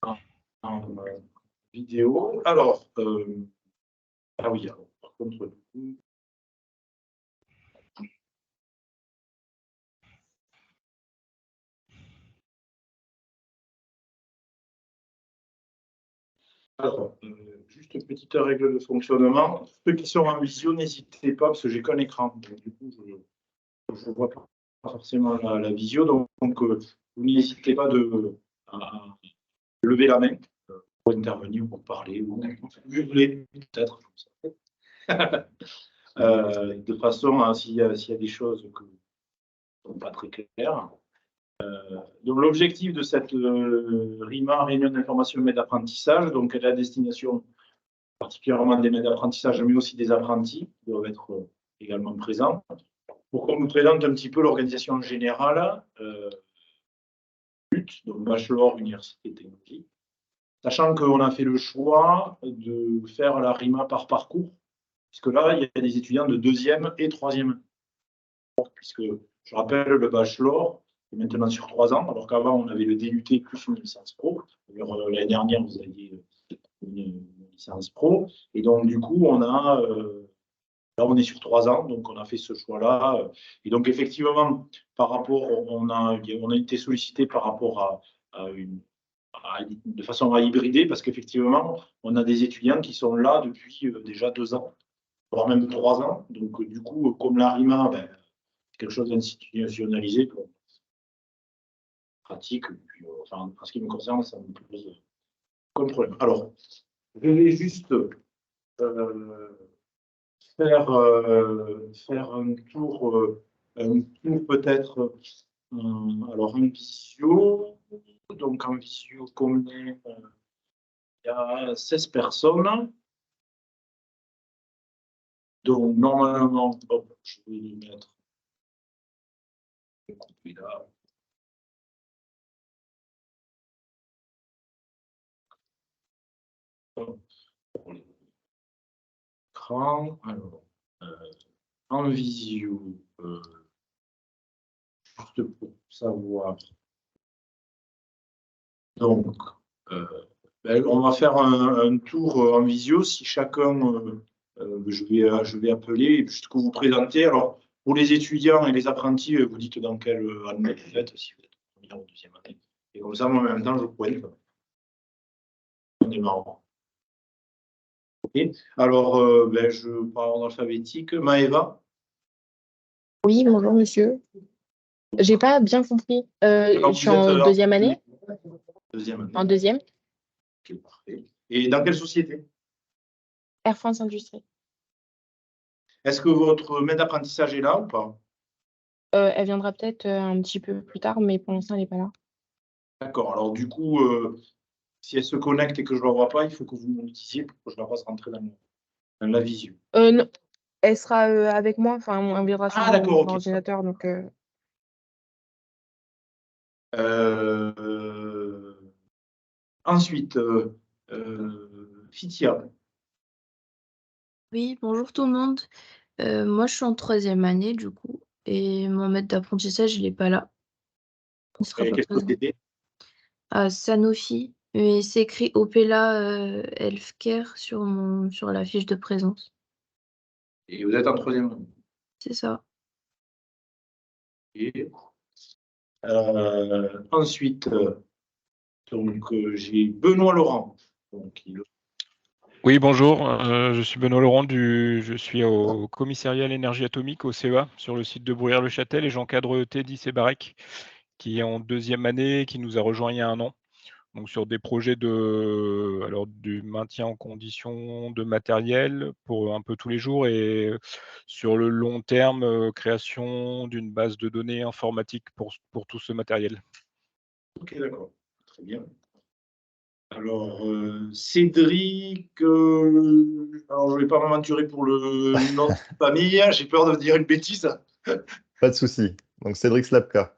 en vidéo. Alors, ah oui, alors, par contre, du coup, alors, juste une petite règle de fonctionnement. Ceux qui sont en visio, n'hésitez pas, parce que j'ai qu'un écran. Donc, du coup, je ne vois pas forcément la visio. Donc, vous n'hésitez pas à lever la main pour intervenir, pour parler, ou hurler, peut-être. De façon à, s'il y a des choses qui ne sont pas très claires. Donc, l'objectif de cette RIMA, Réunion d'information et d'apprentissage, donc elle est à destination particulièrement des maîtres d'apprentissage, mais aussi des apprentis qui doivent être également présents. Pour qu'on nous présente un petit peu l'organisation générale, donc bachelor, université, technologie, sachant qu'on a fait le choix de faire la RIMA par parcours, puisque là, il y a des étudiants de deuxième et troisième. Puisque, je rappelle, le bachelor est maintenant sur 3 ans, alors qu'avant, on avait le DUT plus une licence pro. L'année dernière, vous aviez une licence pro. Et donc, du coup, là, on est sur 3 ans, donc on a fait ce choix-là. Et donc, effectivement, par rapport, on a été sollicité par rapport de façon à hybrider, parce qu'effectivement, on a des étudiants qui sont là depuis déjà 2 ans, voire même 3 ans. Donc, du coup, comme la RIMA, ben, quelque chose d'institutionnalisé, pratique. Puis, enfin, en ce qui me concerne, ça me pose comme problème. Alors, je vais juste faire un tour peut-être. Alors, en visio, donc en visio, comme il y a 16 personnes. Donc, normalement, hop, je vais les mettre. Je vais couper là. Pour l'écran. Alors, en visio, juste pour savoir. Donc, ben, on va faire un tour en visio. Si chacun, je vais appeler, puisque vous présentez. Alors, pour les étudiants et les apprentis, vous dites dans quelle année vous êtes, si vous êtes en première ou deuxième année. Et comme ça, moi, en même temps, je pointe. On démarre. Okay. Alors, ben, je par ordre alphabétique. Maëva. Oui, bonjour monsieur. J'ai pas bien compris. Alors, Je suis vous êtes en deuxième année? deuxième année. En deuxième? Ok, parfait. Et dans quelle société? Air France Industrie. Est-ce que votre maître d'apprentissage est là ou pas? Elle viendra peut-être un petit peu plus tard, mais pour l'instant, elle n'est pas là. D'accord. Alors, du coup, si elle se connecte et que je ne la vois pas, il faut que vous me le disiez pour que je la fasse rentrer dans la visio. Non, elle sera avec moi. Enfin, elle viendra sur Ah, d'accord, mon ok. ordinateur. Donc, Ensuite, Fitia. Oui, bonjour tout le monde. Moi, je suis en troisième année du coup, et mon maître d'apprentissage, il n'est pas là. Il sera Et pas quelle présent. société? À Sanofi, mais c'est écrit Opella Healthcare sur la fiche de présence. Et vous êtes en troisième année. C'est ça. Et, ensuite, donc, j'ai Benoît Laurent. Donc, Oui, bonjour, je suis Benoît Laurent, je suis au commissariat à l'énergie atomique, au CEA, sur le site de Bruyères-le-Châtel, et j'encadre Teddy Sebarek, qui est en deuxième année, qui nous a rejoint il y a un an. Donc sur des projets du maintien en condition de matériel pour un peu tous les jours, et sur le long terme, création d'une base de données informatique pour tout ce matériel. ok, d'accord. Très bien. Alors, Cédric, alors je ne vais pas m'aventurer pour le nom de famille, j'ai peur de dire une bêtise. Pas de souci. Donc, Cédric Slapka.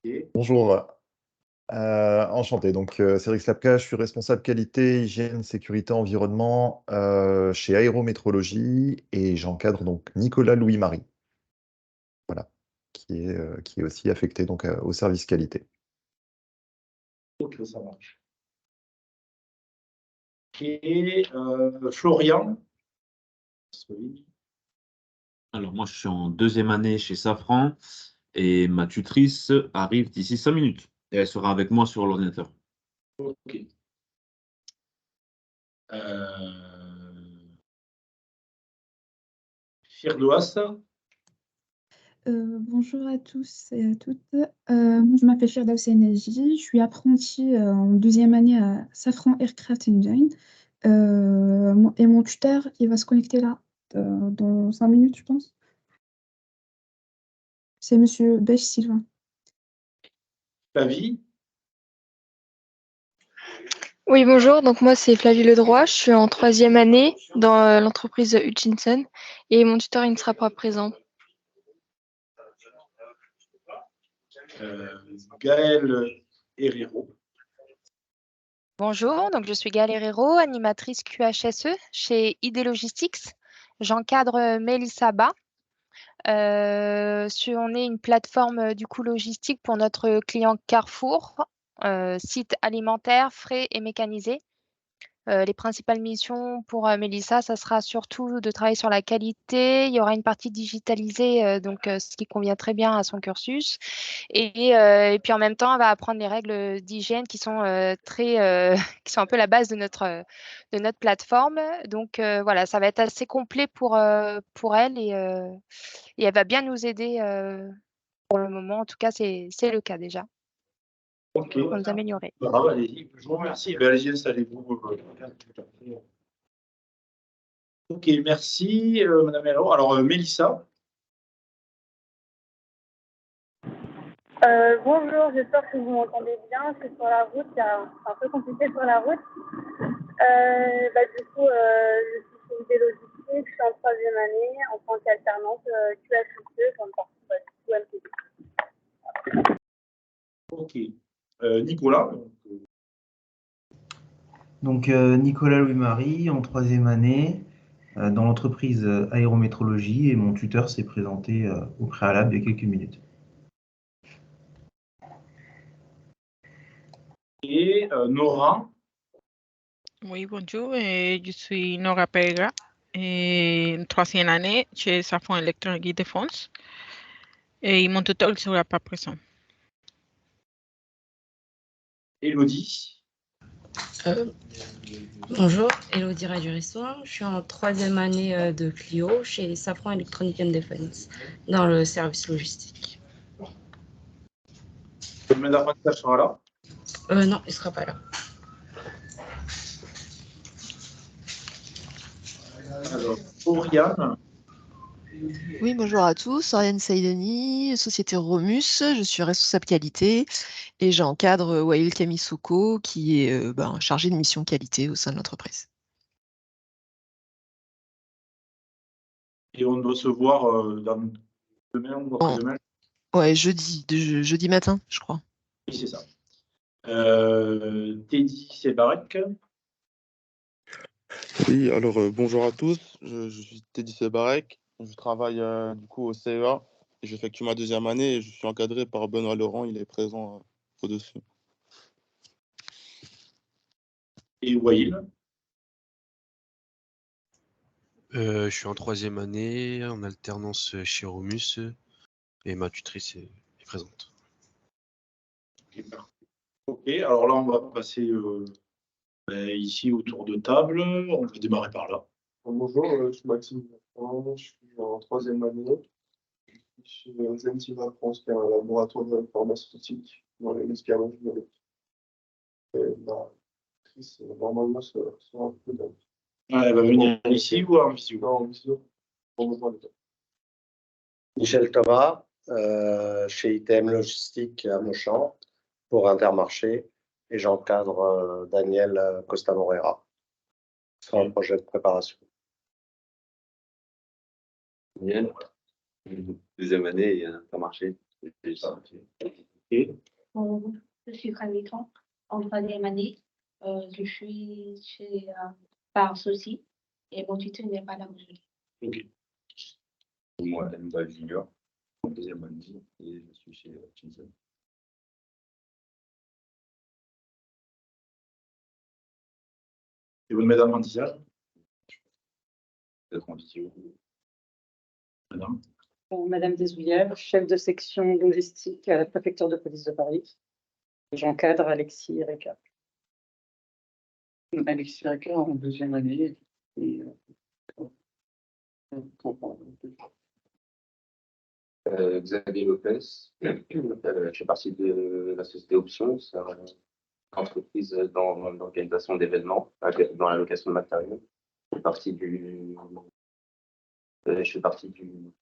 Okay. Bonjour. Enchanté. Donc, Cédric Slapka, je suis responsable qualité, hygiène, sécurité, environnement chez Aérométrologie, et j'encadre donc Nicolas Louis-Marie. Voilà. Qui est aussi affecté donc au service qualité. Ok, ça marche. Et Florian. Alors, moi, je suis en deuxième année chez Safran et ma tutrice arrive d'ici 5 minutes. Et elle sera avec moi sur l'ordinateur. Ok. Firdoas. Bonjour à tous et à toutes. Moi, je m'appelle Firdaus Enaji. Je suis apprentie en deuxième année à Safran Aircraft Engine. Et mon tuteur, il va se connecter là, dans 5 minutes, je pense. C'est Monsieur Bech Sylvain. Flavie. Oui, bonjour. Donc moi, c'est Flavie Ledroit. Je suis en troisième année dans l'entreprise Hutchinson et mon tuteur, il ne sera pas présent. Gaëlle Herrero. Bonjour, donc je suis Gaëlle Herrero, animatrice QHSE chez ID Logistics. J'encadre Mélissa Ba. On est une plateforme du coup logistique pour notre client Carrefour, site alimentaire, frais et mécanisé. Les principales missions pour Mélissa, ça sera surtout de travailler sur la qualité. Il y aura une partie digitalisée, ce qui convient très bien à son cursus. Et puis en même temps, elle va apprendre les règles d'hygiène qui sont qui sont un peu la base de notre plateforme. Donc voilà, ça va être assez complet pour elle et elle va bien nous aider pour le moment. En tout cas, c'est le cas déjà. Ok. Pour nous améliorer. Bravo, allez-y. Je vous remercie. Ben, allez-y, installez-vous. Ok, merci, Madame Herrero. Alors, Mélissa. Bonjour, j'espère que vous m'entendez bien. Je suis sur la route, c'est un peu compliqué sur la route. Du coup, je suis chez ID Logistics, je suis en troisième année en tant qu'alternante QHSE comme participative MPD. Ok. Nicolas. Donc, Nicolas Louis-Marie, en troisième année, dans l'entreprise Aérométrologie, et mon tuteur s'est présenté au préalable il y a quelques minutes. Et Nora. Oui, bonjour, je suis Nora Pega, en troisième année chez Safran Electronic Defense, et mon tuteur ne sera pas présent. Élodie. Bonjour, Élodie Radurissoir. Je suis en troisième année de Clio chez Safran Electronic Defense dans le service logistique. Le maître d'apprentissage sera là? Non, il ne sera pas là. Alors, Oriane. Oui, bonjour à tous. Oriane Saïdani, société Romus. Je suis responsable qualité et j'encadre Wael Kamisoko qui est chargé de mission qualité au sein de l'entreprise. Et on doit se voir demain ou après-demain. Ouais, jeudi matin, je crois. Oui, c'est ça. Teddy Sebarek. Oui, alors bonjour à tous, je suis Teddy Sebarek, je travaille du coup au CEA et j'effectue ma deuxième année et je suis encadré par Benoît Laurent, il est présent au-dessus. Et Wael. Je suis en troisième année, en alternance chez Romus, et ma tutrice est présente. Ok, alors là, on va passer ici autour de table. On va démarrer par là. Bonjour, je suis Maxime Bertrand, je suis en troisième année. Je suis chez Zentiva France, qui est un laboratoire pharmaceutique dans les médicaments génériques. Et ma tutrice, normalement, sera un peu d'âge. Elle va venir ici ou en visio? Non, en visio. Michel Thomas, chez ITM Logistique à Mauchamp, pour Intermarché, et j'encadre Daniel Costa Morera sur un projet de préparation. Daniel, deuxième année et Intermarché. Bonjour, je suis Camille en troisième année. Je suis chez Par Souci et mon tuteur n'est pas là aujourd'hui. Ok. Moi, Mba Junior, en deuxième année, et je suis chez Hutchinson. Et votre maître d'apprentissage? Peut-être en vidéo. Madame. Madame Desoulières, chef de section logistique à la préfecture de police de Paris. J'encadre Alexis Reka. Alexis Reka en deuxième année. Et, Xavier Lopez, je fais partie de la société Option, c'est une entreprise dans l'organisation d'événements, dans la location de matériel. Je fais partie du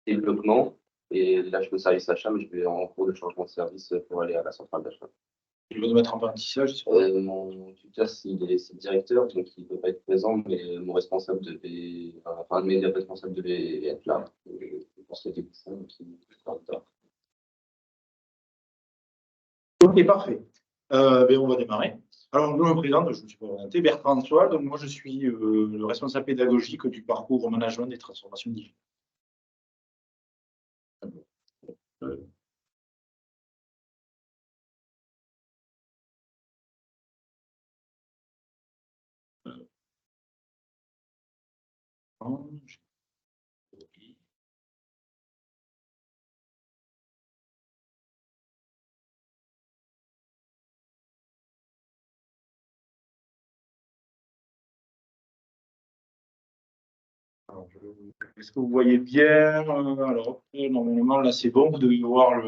développement et là je fais service achat, mais je vais en cours de changement de service pour aller à la centrale d'achat. Tu veux nous mettre en apprentissage? Mon tuteur, c'est le directeur, donc il ne peut pas être présent, mais mon responsable devait, enfin, un de mes responsables devait être là. Je pense que c'était ça, donc il est en retard. Ok, parfait. On va démarrer. Alors, je me présente, je me suis présenté, Bertrand Soal, donc moi je suis le responsable pédagogique du parcours au management des transformations digitales. Est-ce que vous voyez bien? Alors, normalement, là, c'est bon. Vous devez voir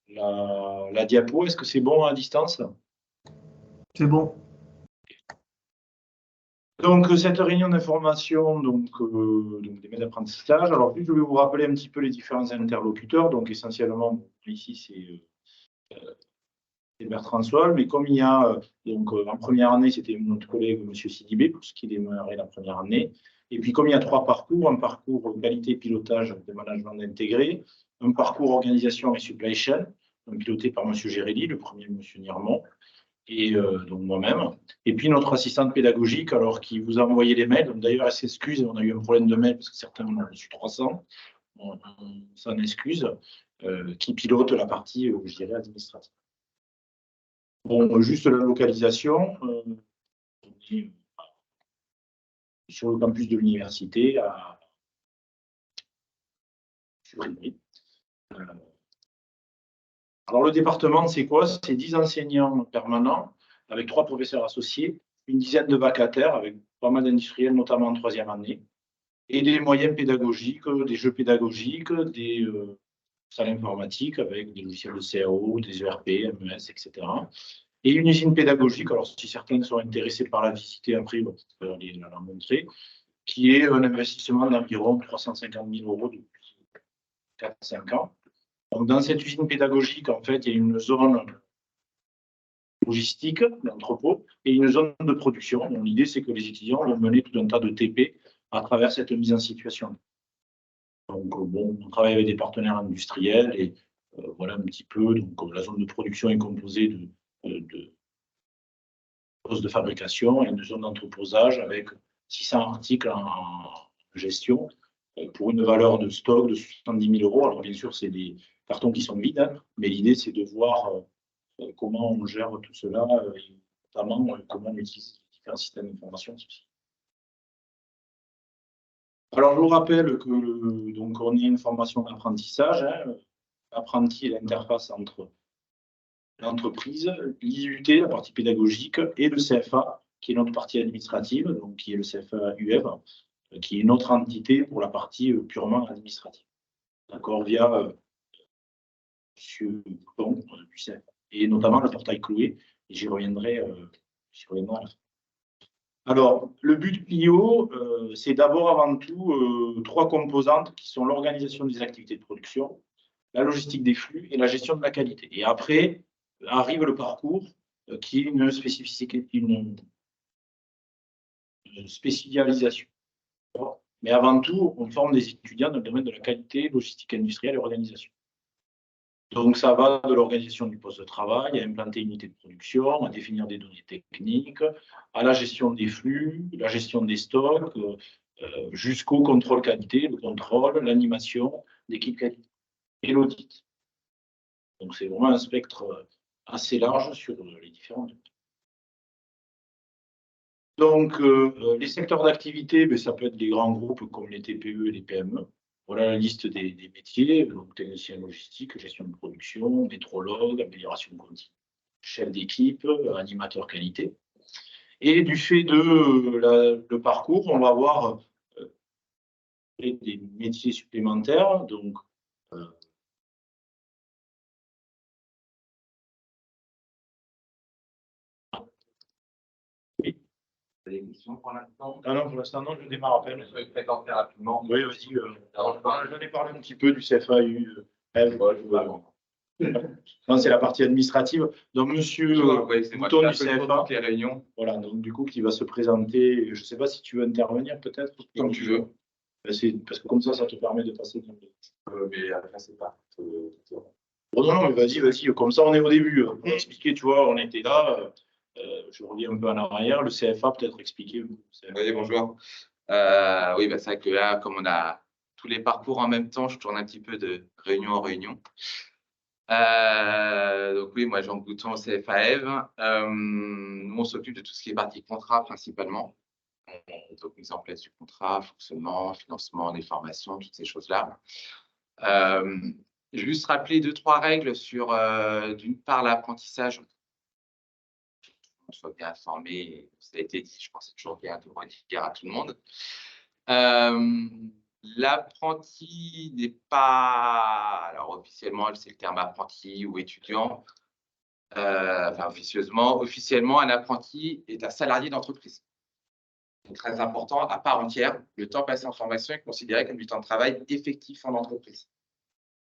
la diapo. Est-ce que c'est bon à distance? C'est bon. Donc, cette réunion d'information donc des maîtres d'apprentissage. Alors, je vais vous rappeler un petit peu les différents interlocuteurs. Donc, essentiellement, ici, c'est Bertrand Soal. Mais comme il y a, en première année, c'était notre collègue M. Sidibé, pour ce qui démarrait la première année. Et puis, comme il y a 3 parcours, un parcours qualité pilotage de management intégré, un parcours organisation et supply chain, donc piloté par M. Gérelli, le premier M. Nirmont, et donc moi-même. Et puis notre assistante pédagogique, alors qui vous a envoyé les mails. D'ailleurs, elle s'excuse, on a eu un problème de mail parce que certains en ont reçu 300. On s'en excuse, qui pilote la partie, je dirais, administrative. Bon, juste la localisation. Sur le campus de l'université sur Ivry. Alors, le département, c'est quoi? C'est 10 enseignants permanents avec 3 professeurs associés, une dizaine de vacataires avec pas mal d'industriels, notamment en 3e année, et des moyens pédagogiques, des jeux pédagogiques, des salles informatiques avec des logiciels de CAO, des ERP, MES, etc. Et une usine pédagogique, alors si certains sont intéressés par la visiter après, on peut aller la montrer, qui est un investissement d'environ 350 000 € depuis 4-5 ans. Donc, dans cette usine pédagogique, en fait, il y a une zone logistique, d'entrepôt, et une zone de production. L'idée, c'est que les étudiants vont mener tout un tas de TP à travers cette mise en situation. Donc, bon, on travaille avec des partenaires industriels et voilà un petit peu. Donc, la zone de production est composée de postes de fabrication et une zone d'entreposage avec 600 articles en gestion pour une valeur de stock de 70 000 €. Alors, bien sûr, c'est des cartons qui sont vides, hein, mais l'idée, c'est de voir comment on gère tout cela, et notamment comment on utilise les différents systèmes d'information. Alors, je vous rappelle que donc, on est une formation d'apprentissage. Hein, l'apprenti est l'interface entre l'entreprise, l'IUT, la partie pédagogique, et le CFA, qui est notre partie administrative, donc qui est le CFA UF, qui est notre entité pour la partie purement administrative. D'accord, via M. Coupon du CFA, et notamment le portail Chloé, et j'y reviendrai à la fin. Alors, le but Clio, c'est d'abord avant tout 3 composantes qui sont l'organisation des activités de production, la logistique des flux et la gestion de la qualité. Et après, arrive le parcours qui est une spécialisation. Mais avant tout, on forme des étudiants dans le domaine de la qualité, logistique industrielle et organisation. Donc, ça va de l'organisation du poste de travail, à implanter une unité de production, à définir des données techniques, à la gestion des flux, la gestion des stocks, jusqu'au contrôle qualité, le contrôle, l'animation d'équipe qualité et l'audit. Donc, c'est vraiment un spectre assez large sur les différents domaines. Donc, les secteurs d'activité, ben, ça peut être des grands groupes comme les TPE et les PME. Voilà la liste des métiers, donc technicien logistique, gestion de production, métrologue, amélioration continue, chef d'équipe, animateur qualité. Et du fait de le parcours, on va avoir des métiers supplémentaires. Donc, oui. Des questions pour l'instant? Ah non, pour l'instant, non, je démarre à peine. Je vais présenter rapidement. Oui, vas-y. J'en ai parlé un petit peu du CFAU. Non, c'est la partie administrative. Donc, monsieur Bouton du CFA. Les réunions. Voilà, donc du coup, qui va se présenter. Je ne sais pas si tu veux intervenir peut-être. Comme tu veux. Parce que comme ça te permet de passer. Mais après, c'est pas. Bon, non, mais vas-y. Comme ça, on est au début. Pour expliquer, tu vois, on était là. Je reviens un peu en arrière. Le CFA, peut-être expliquer. Oui, bonjour. Oui, bah, c'est vrai que là, comme on a tous les parcours en même temps, je tourne un petit peu de réunion en réunion. Donc oui, moi, Jean Bouton, CFAEV. Nous, on s'occupe de tout ce qui est partie contrat principalement. Donc, mise en place du contrat, fonctionnement, financement, des formations, toutes ces choses-là. Je vais juste rappeler 2-3 règles sur, d'une part, l'apprentissage. On soit bien informé, ça a été dit, je pense que c'est toujours bien de redire à tout le monde. L'apprenti n'est pas, alors officiellement, c'est le terme apprenti ou étudiant, enfin officiellement, un apprenti est un salarié d'entreprise. C'est très important, à part entière, le temps passé en formation est considéré comme du temps de travail effectif en entreprise,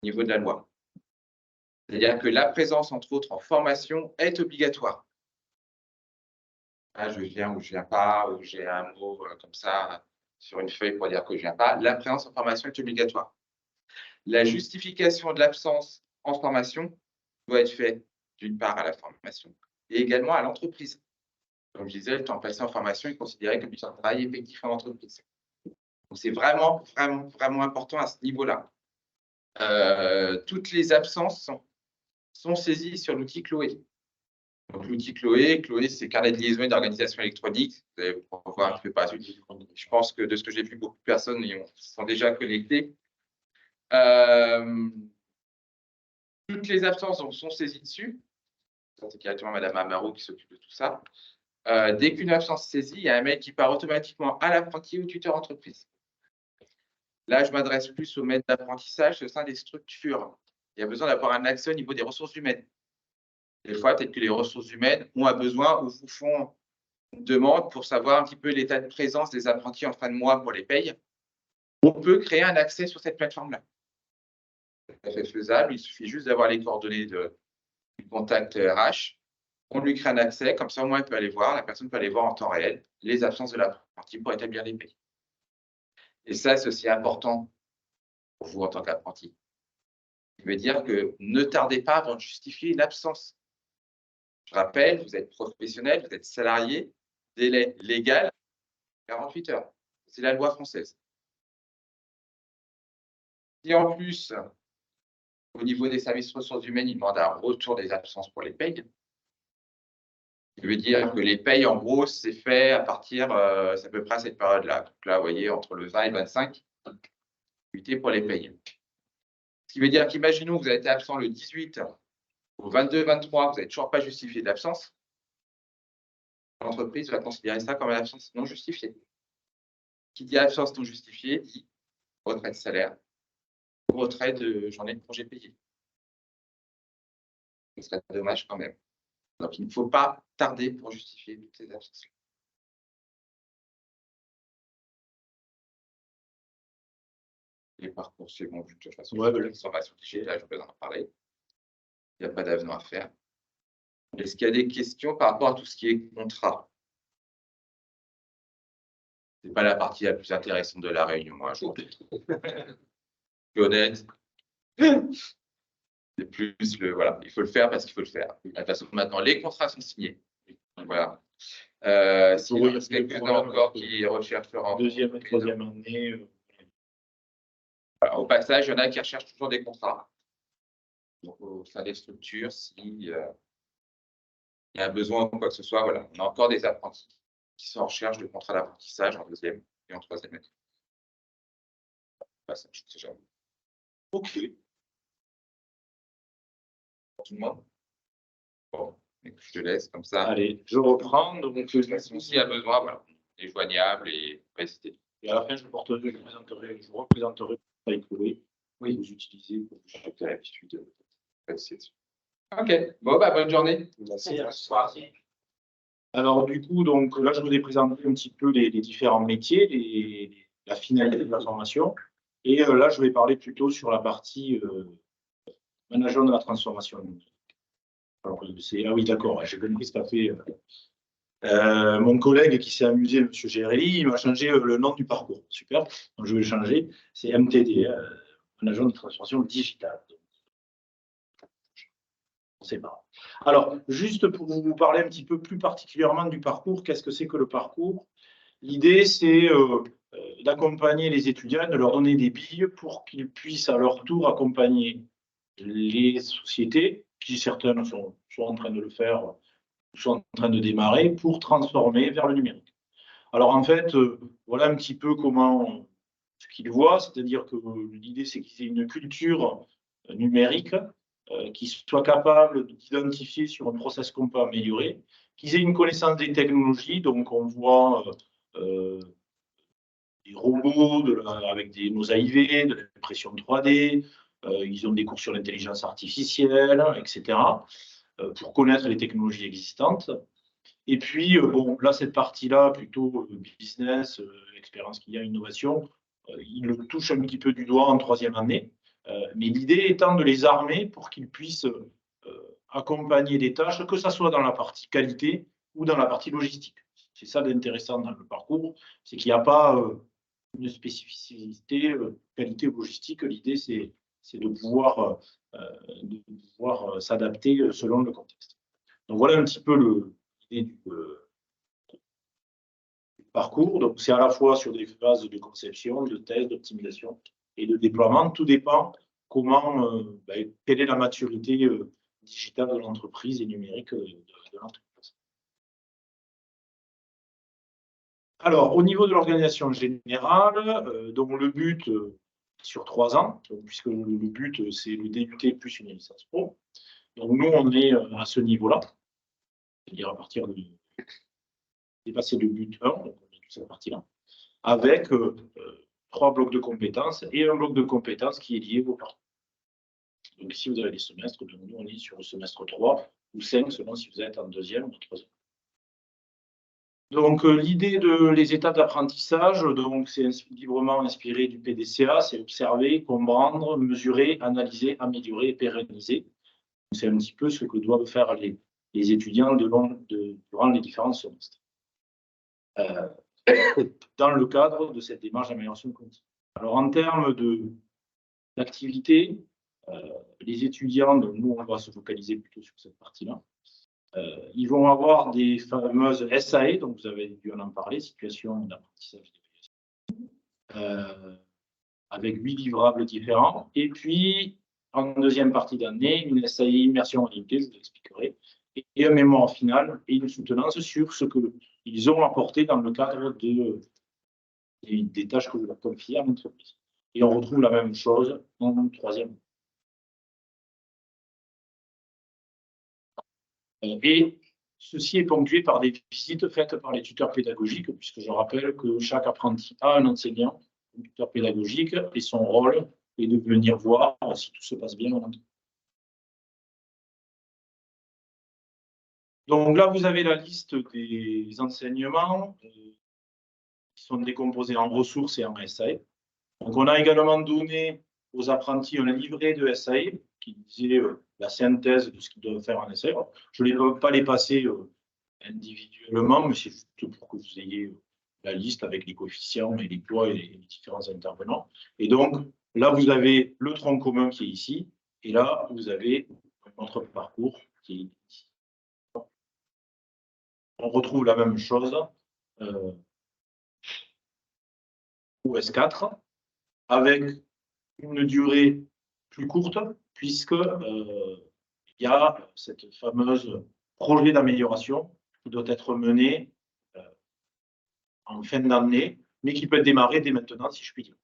au niveau de la loi. C'est-à-dire que la présence, entre autres, en formation est obligatoire. Là, je viens ou je ne viens pas, ou j'ai un mot comme ça sur une feuille pour dire que je ne viens pas. La présence en formation est obligatoire. La justification de l'absence en formation doit être faite d'une part à la formation et également à l'entreprise. Comme je disais, le temps passé en formation est considéré comme du temps de travail effectif en entreprise. Donc, c'est vraiment important à ce niveau-là. Toutes les absences sont saisies sur l'outil Chloé. Donc, l'outil Chloé, c'est carnet de liaison et d'organisation électronique. Vous allez voir un petit peu par la suite. Je pense que de ce que j'ai vu, beaucoup de personnes sont déjà connectées. Toutes les absences sont saisies dessus. C'est directement Madame Amaro qui s'occupe de tout ça. Dès qu'une absence est saisie, il y a un mail qui part automatiquement à l'apprenti ou au tuteur entreprise. Là, je m'adresse plus au maître d'apprentissage au sein des structures. Il y a besoin d'avoir un accès au niveau des ressources humaines. Des fois, peut-être que les ressources humaines ont un besoin ou vous font une demande pour savoir un petit peu l'état de présence des apprentis en fin de mois pour les payes. On peut créer un accès sur cette plateforme-là. C'est fait faisable, il suffit juste d'avoir les coordonnées du contact RH. On lui crée un accès, comme ça, au moins, la personne peut aller voir en temps réel les absences de l'apprenti pour établir les payes. Et ça, c'est aussi important pour vous en tant qu'apprenti. Ça veut dire que ne tardez pas avant de justifier une absence. Je rappelle, vous êtes professionnel, vous êtes salarié, délai légal, 48 heures. C'est la loi française. Si en plus, au niveau des services ressources humaines, ils demandent un retour des absences pour les payes, ça veut dire que les payes, en gros, c'est fait à partir, c'est à peu près à cette période-là. Donc là, vous voyez, entre le 20 et le 25, pour les payes. Ce qui veut dire qu'imaginons que vous avez été absent le 18 au 22-23, vous n'avez toujours pas justifié de l'absence. L'entreprise va considérer ça comme une absence non justifiée. Qui dit absence non justifiée dit retrait de salaire ou retrait de journée de congé payé. Ce serait dommage quand même. Donc, il ne faut pas tarder pour justifier toutes ces absences. Les parcours suivants, de toute façon, les formations digitales, je peux en parler. Il n'y a pas d'avenant à faire. Est-ce qu'il y a des questions par rapport à tout ce qui est contrat? Ce n'est pas la partie la plus intéressante de la réunion, moi, je suis honnête. C'est plus le, voilà, il faut le faire parce qu'il faut le faire. De toute façon, maintenant, les contrats sont signés. Voilà. S'il y a quelques-uns encore qui recherchent leur deuxième et troisième année. Voilà, au passage, il y en a qui recherchent toujours des contrats. Donc, au sein des structures, s'il y a besoin ou quoi que ce soit, voilà, on a encore des apprentis qui sont en recherche de contrats d'apprentissage en deuxième et en troisième année. Passage, c'est jamais. OK. Pour tout le monde. Bon, écoute, je te laisse comme ça. Allez, je reprends. Donc, S'il y a besoin, voilà, il est joignable et restez. Et à la fin, je vous représenterai avec Chloé. Oui, vous utilisez pour chaque l'habitude de passer dessus. OK. Bon, bah, bonne journée. Merci. Alors, du coup, donc, là, je vous ai présenté un petit peu les différents métiers, la finalité de la formation. Et là, je vais parler plutôt sur la partie management de la transformation. Alors, ah oui, d'accord, j'ai compris ce qu'a fait mon collègue qui s'est amusé, M. Gérelli, il m'a changé le nom du parcours. Super, donc je vais le changer. C'est MTD, management de transformation digitale. C'est pas. Alors, juste pour vous parler un petit peu plus particulièrement du parcours, qu'est-ce que c'est que le parcours? L'idée, c'est d'accompagner les étudiants, de leur donner des billes pour qu'ils puissent à leur tour accompagner les sociétés, qui certaines sont en train de le faire, sont en train de démarrer, pour transformer vers le numérique. Alors en fait, voilà un petit peu comment ce qu'ils voient, c'est-à-dire que l'idée, c'est qu'ils aient une culture numérique, qu'ils soient capables d'identifier sur un process qu'on peut améliorer, qu'ils aient une connaissance des technologies, donc on voit des robots avec nos AIV, de l'impression 3D, ils ont des cours sur l'intelligence artificielle, etc., pour connaître les technologies existantes. Et puis, bon, là, cette partie-là, plutôt business, expérience qu'il y a, innovation, ils le touchent un petit peu du doigt en troisième année. Mais l'idée étant de les armer pour qu'ils puissent accompagner des tâches, que ce soit dans la partie qualité ou dans la partie logistique. C'est ça d'intéressant dans le parcours, c'est qu'il n'y a pas une spécificité qualité ou logistique. L'idée, c'est de pouvoir s'adapter selon le contexte. Donc voilà un petit peu l'idée du parcours. Donc c'est à la fois sur des phases de conception, de test, d'optimisation et de déploiement. Tout dépend quelle est la maturité digitale de l'entreprise et numérique de l'entreprise. Alors, au niveau de l'organisation générale, donc le but sur 3 ans, puisque le but, c'est le DUT plus une licence pro. Donc, nous, on est à ce niveau-là, c'est-à-dire à partir de dépasser le but 1, donc on est toute cette partie-là, avec 3 blocs de compétences et un bloc de compétences qui est lié au parcours. Donc, si vous avez des semestres, donc nous, on est sur le semestre 3 ou 5, selon si vous êtes en deuxième ou en troisième. Donc, l'idée les étapes d'apprentissage, c'est librement inspiré du PDCA, c'est observer, comprendre, mesurer, analyser, améliorer et pérenniser. C'est un petit peu ce que doivent faire les étudiants durant les différents semestres. Dans le cadre de cette démarche d'amélioration continue. Alors, en termes d'activité, les étudiants, donc nous, on va se focaliser plutôt sur cette partie-là. Ils vont avoir des fameuses SAE, donc vous avez dû en parler, situation d'apprentissage avec 8 livrables différents. Et puis, en deuxième partie d'année, une SAE immersion en limitée, je vous expliquerai, et un mémoire final et une soutenance sur ce qu'ils ont apporté dans le cadre des tâches que vous leur confiez à l'entreprise. Et on retrouve la même chose en troisième. Et ceci est ponctué par des visites faites par les tuteurs pédagogiques, puisque je rappelle que chaque apprenti a un enseignant, un tuteur pédagogique, et son rôle est de venir voir si tout se passe bien en entreprise. Donc là, vous avez la liste des enseignements qui sont décomposés en ressources et en SAE. Donc on a également donné aux apprentis un livret de SAE qui disait la synthèse de ce qu'ils doivent faire en SAE. Je ne vais pas les passer individuellement, mais c'est juste pour que vous ayez la liste avec les coefficients et les poids et les différents intervenants. Et donc, là, vous avez le tronc commun qui est ici, et là, vous avez notre parcours qui est ici. On retrouve la même chose au S4, avec une durée plus courte, puisque il y a cette fameuse projet d'amélioration qui doit être mené en fin d'année, mais qui peut être démarré dès maintenant, si je puis dire.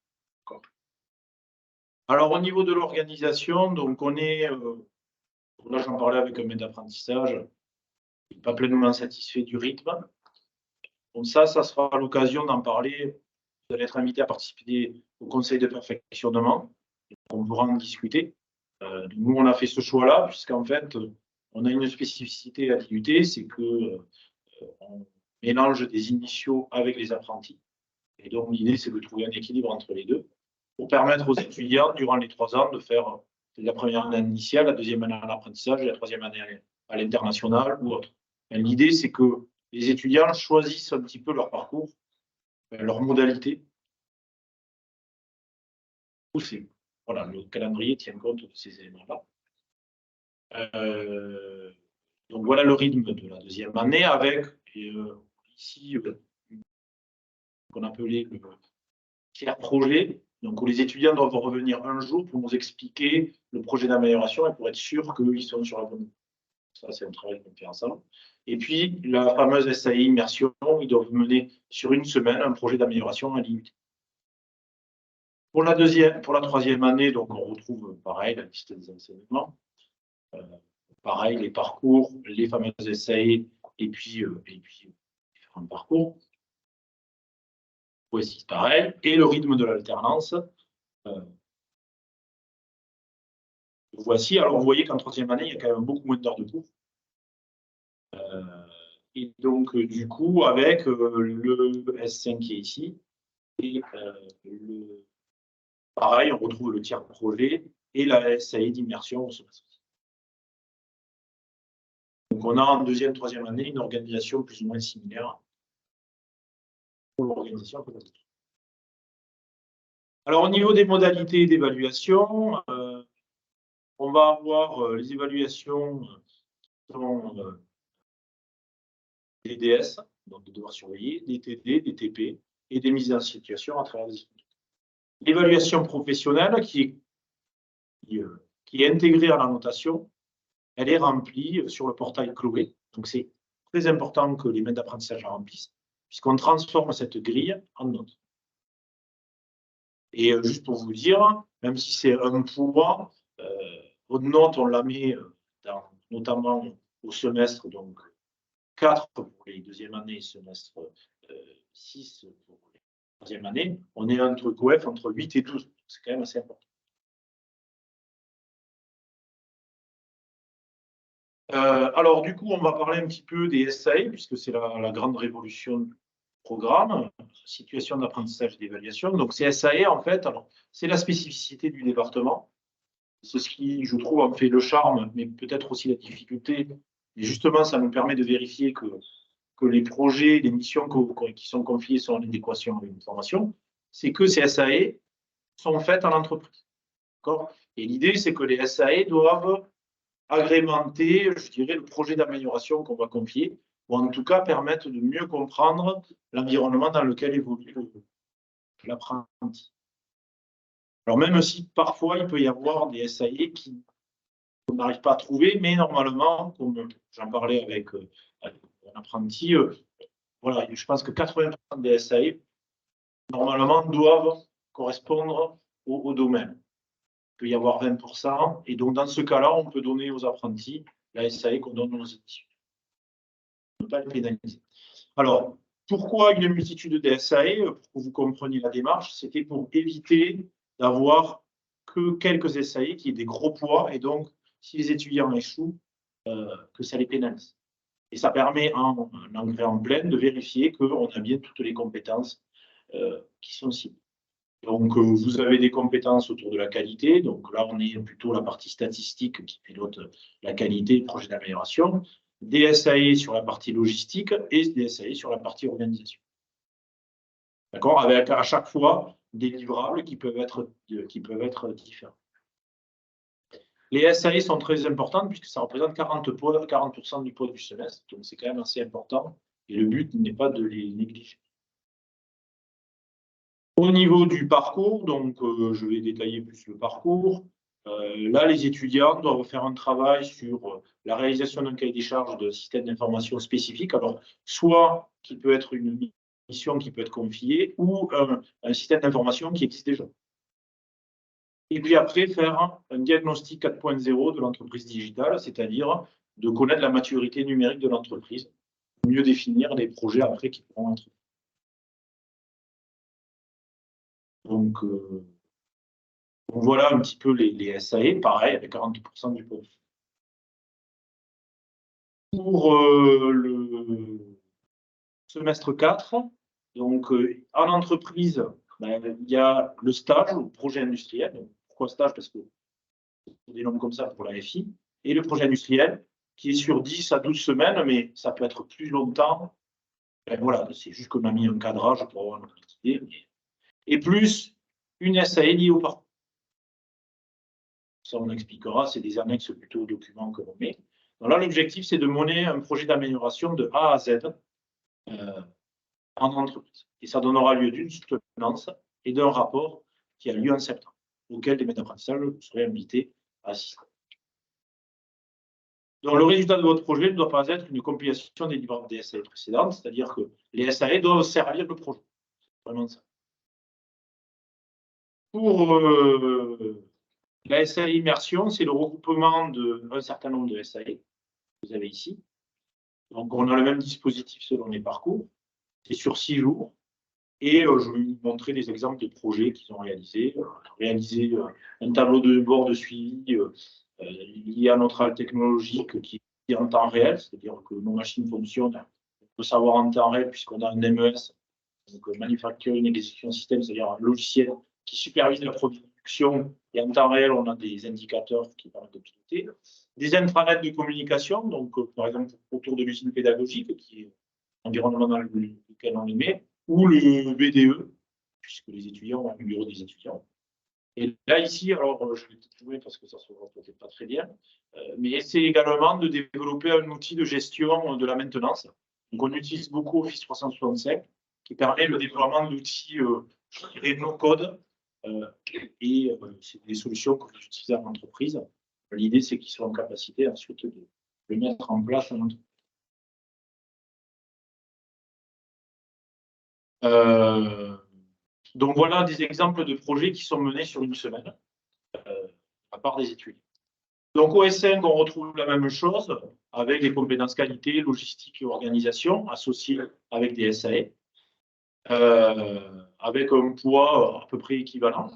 Alors, au niveau de l'organisation, donc on est, là j'en parlais avec un maître d'apprentissage, il n'est pas pleinement satisfait du rythme. Donc ça sera l'occasion d'en parler. Vous allez être invité à participer au conseil de perfectionnement. On pourra en discuter. Nous, on a fait ce choix-là, puisqu'en fait, on a une spécificité à l'IUT, c'est que on mélange des initiaux avec les apprentis. Et donc, l'idée, c'est de trouver un équilibre entre les deux pour permettre aux étudiants, durant les 3 ans, de faire la première année initiale, la deuxième année à l'apprentissage et la troisième année à l'international ou autre. L'idée, c'est que les étudiants choisissent un petit peu leur parcours, leur modalité. Voilà, le calendrier tient compte de ces éléments-là. Donc voilà le rythme de la deuxième année avec ici qu'on appelait le tiers projet, donc où les étudiants doivent revenir un jour pour nous expliquer le projet d'amélioration et pour être sûr qu'ils sont sur la bonne voie. Ça, c'est un travail qu'on fait ensemble. Et puis, la fameuse SAI immersion, ils doivent mener sur une semaine un projet d'amélioration à l'IUT. Pour la troisième année, donc on retrouve pareil la liste des enseignements. Pareil, les parcours, les fameuses SAE et puis différents parcours. Voici pareil. Et le rythme de l'alternance. Voici. Alors, vous voyez qu'en troisième année, il y a quand même beaucoup moins d'heures de cours. Et donc, du coup, avec le S5 qui est ici, et pareil, on retrouve le tiers projet et la SAE d'immersion au semestre. Donc, on a en deuxième, troisième année une organisation plus ou moins similaire pour l'organisation. Alors, au niveau des modalités d'évaluation, on va avoir les évaluations qui sont des DS, donc des devoirs surveillés, des TD, des TP et des mises en situation à travers des études. L'évaluation professionnelle qui est intégrée à la notation, elle est remplie sur le portail Chloé. Donc, c'est très important que les maîtres d'apprentissage la remplissent, puisqu'on transforme cette grille en note. Et juste pour vous dire, même si c'est un poids, votre note, on la met notamment au semestre, donc 4 pour les deuxièmes années, semestre 6 pour les troisième années. On est entre coef entre 8 et 12. C'est quand même assez important. Alors, du coup, on va parler un petit peu des SAE, puisque c'est la grande révolution du programme, situation d'apprentissage et d'évaluation. Donc, ces SAE, en fait, c'est la spécificité du département. C'est ce qui, je trouve, en fait le charme, mais peut-être aussi la difficulté. Et justement, ça nous permet de vérifier que les projets, les missions qui sont confiées sont en adéquation avec une formation. C'est que ces SAE sont faites en entreprise. Et l'idée, c'est que les SAE doivent agrémenter, je dirais, le projet d'amélioration qu'on va confier, ou en tout cas permettre de mieux comprendre l'environnement dans lequel évolue l'apprenti. Alors même si parfois il peut y avoir des SAE qu'on n'arrive pas à trouver, mais normalement, comme j'en parlais avec un apprenti, voilà, je pense que 80% des SAE, normalement, doivent correspondre au domaine. Il peut y avoir 20%, et donc dans ce cas-là, on peut donner aux apprentis la SAE qu'on donne aux étudiants. On ne peut pas les pénaliser. Alors, pourquoi une multitude de SAE? Pour que vous compreniez la démarche, c'était pour éviter d'avoir que quelques SAE qui aient des gros poids, et donc, si les étudiants échouent, que ça les pénalise. Et ça permet, en engrais en pleine, de vérifier qu'on a bien toutes les compétences qui sont ciblées. Donc, vous avez des compétences autour de la qualité. Donc là, on est plutôt la partie statistique qui pilote la qualité, le projet d'amélioration. Des SAE sur la partie logistique et des SAE sur la partie organisation. D'accord? Avec à chaque fois des livrables qui peuvent être différents. Les SAE sont très importantes puisque ça représente 40% du poids du semestre. Donc, c'est quand même assez important. Et le but n'est pas de les négliger. Au niveau du parcours, donc je vais détailler plus le parcours. Là, les étudiants doivent faire un travail sur la réalisation d'un cahier des charges de système d'information spécifique. Alors, soit qui peut être une mission qui peut être confiée ou un système d'information qui existe déjà. Et puis après, faire un diagnostic 4.0 de l'entreprise digitale, c'est-à-dire de connaître la maturité numérique de l'entreprise, mieux définir les projets après qui pourront être. Donc, voilà un petit peu les SAE, pareil, avec 40% du produit. Pour le semestre 4, donc en entreprise, il y a le stage, le projet industriel. Donc, pourquoi stage? Parce que c'est des noms comme ça pour la FI. Et le projet industriel, qui est sur 10 à 12 semaines, mais ça peut être plus longtemps. Voilà, c'est juste qu'on a mis un cadrage pour avoir une petite idée. Et plus une SAE liée au parcours. Ça, on expliquera, c'est des annexes plutôt aux documents que l'on met. Donc là, l'objectif, c'est de mener un projet d'amélioration de A à Z en entreprise. Et ça donnera lieu d'une soutenance et d'un rapport qui a lieu en septembre, auquel les maîtres d'apprentissage seraient invités à assister. Donc, le résultat de votre projet ne doit pas être une compilation des livrables des SAE précédentes, c'est-à-dire que les SAE doivent servir le projet. C'est vraiment ça. Pour la SAE immersion, c'est le regroupement d'un certain nombre de SAE que vous avez ici. Donc, on a le même dispositif selon les parcours. C'est sur 6 jours. Et je vais vous montrer des exemples de projets qu'ils ont réalisés. Réaliser un tableau de bord de suivi lié à notre halte technologique qui est en temps réel, c'est-à-dire que nos machines fonctionnent. On peut savoir en temps réel puisqu'on a un MES, donc Manufacturing Execution System, c'est-à-dire un logiciel qui supervise la production. Et en temps réel, on a des indicateurs qui permettent de piloter. Des intranets de communication, donc par exemple autour de l'usine pédagogique, qui est l'environnement dans lequel on les met, ou le BDE, puisque les étudiants ont un bureau des étudiants. Et là, ici, alors je vais peut-être jouer parce que ça ne se voit peut-être pas très bien, mais c'est également de développer un outil de gestion de la maintenance. Donc, on utilise beaucoup Office 365, qui permet le déploiement d'outils, je dirais, no-code, et c'est des solutions que vous utilisez en entreprise. L'idée, c'est qu'ils soient en capacité ensuite de le mettre en place en entreprise. Donc voilà des exemples de projets qui sont menés sur une semaine, à part des études. Donc au S5, on retrouve la même chose avec les compétences qualité, logistique et organisation associées avec des SAE, avec un poids à peu près équivalent.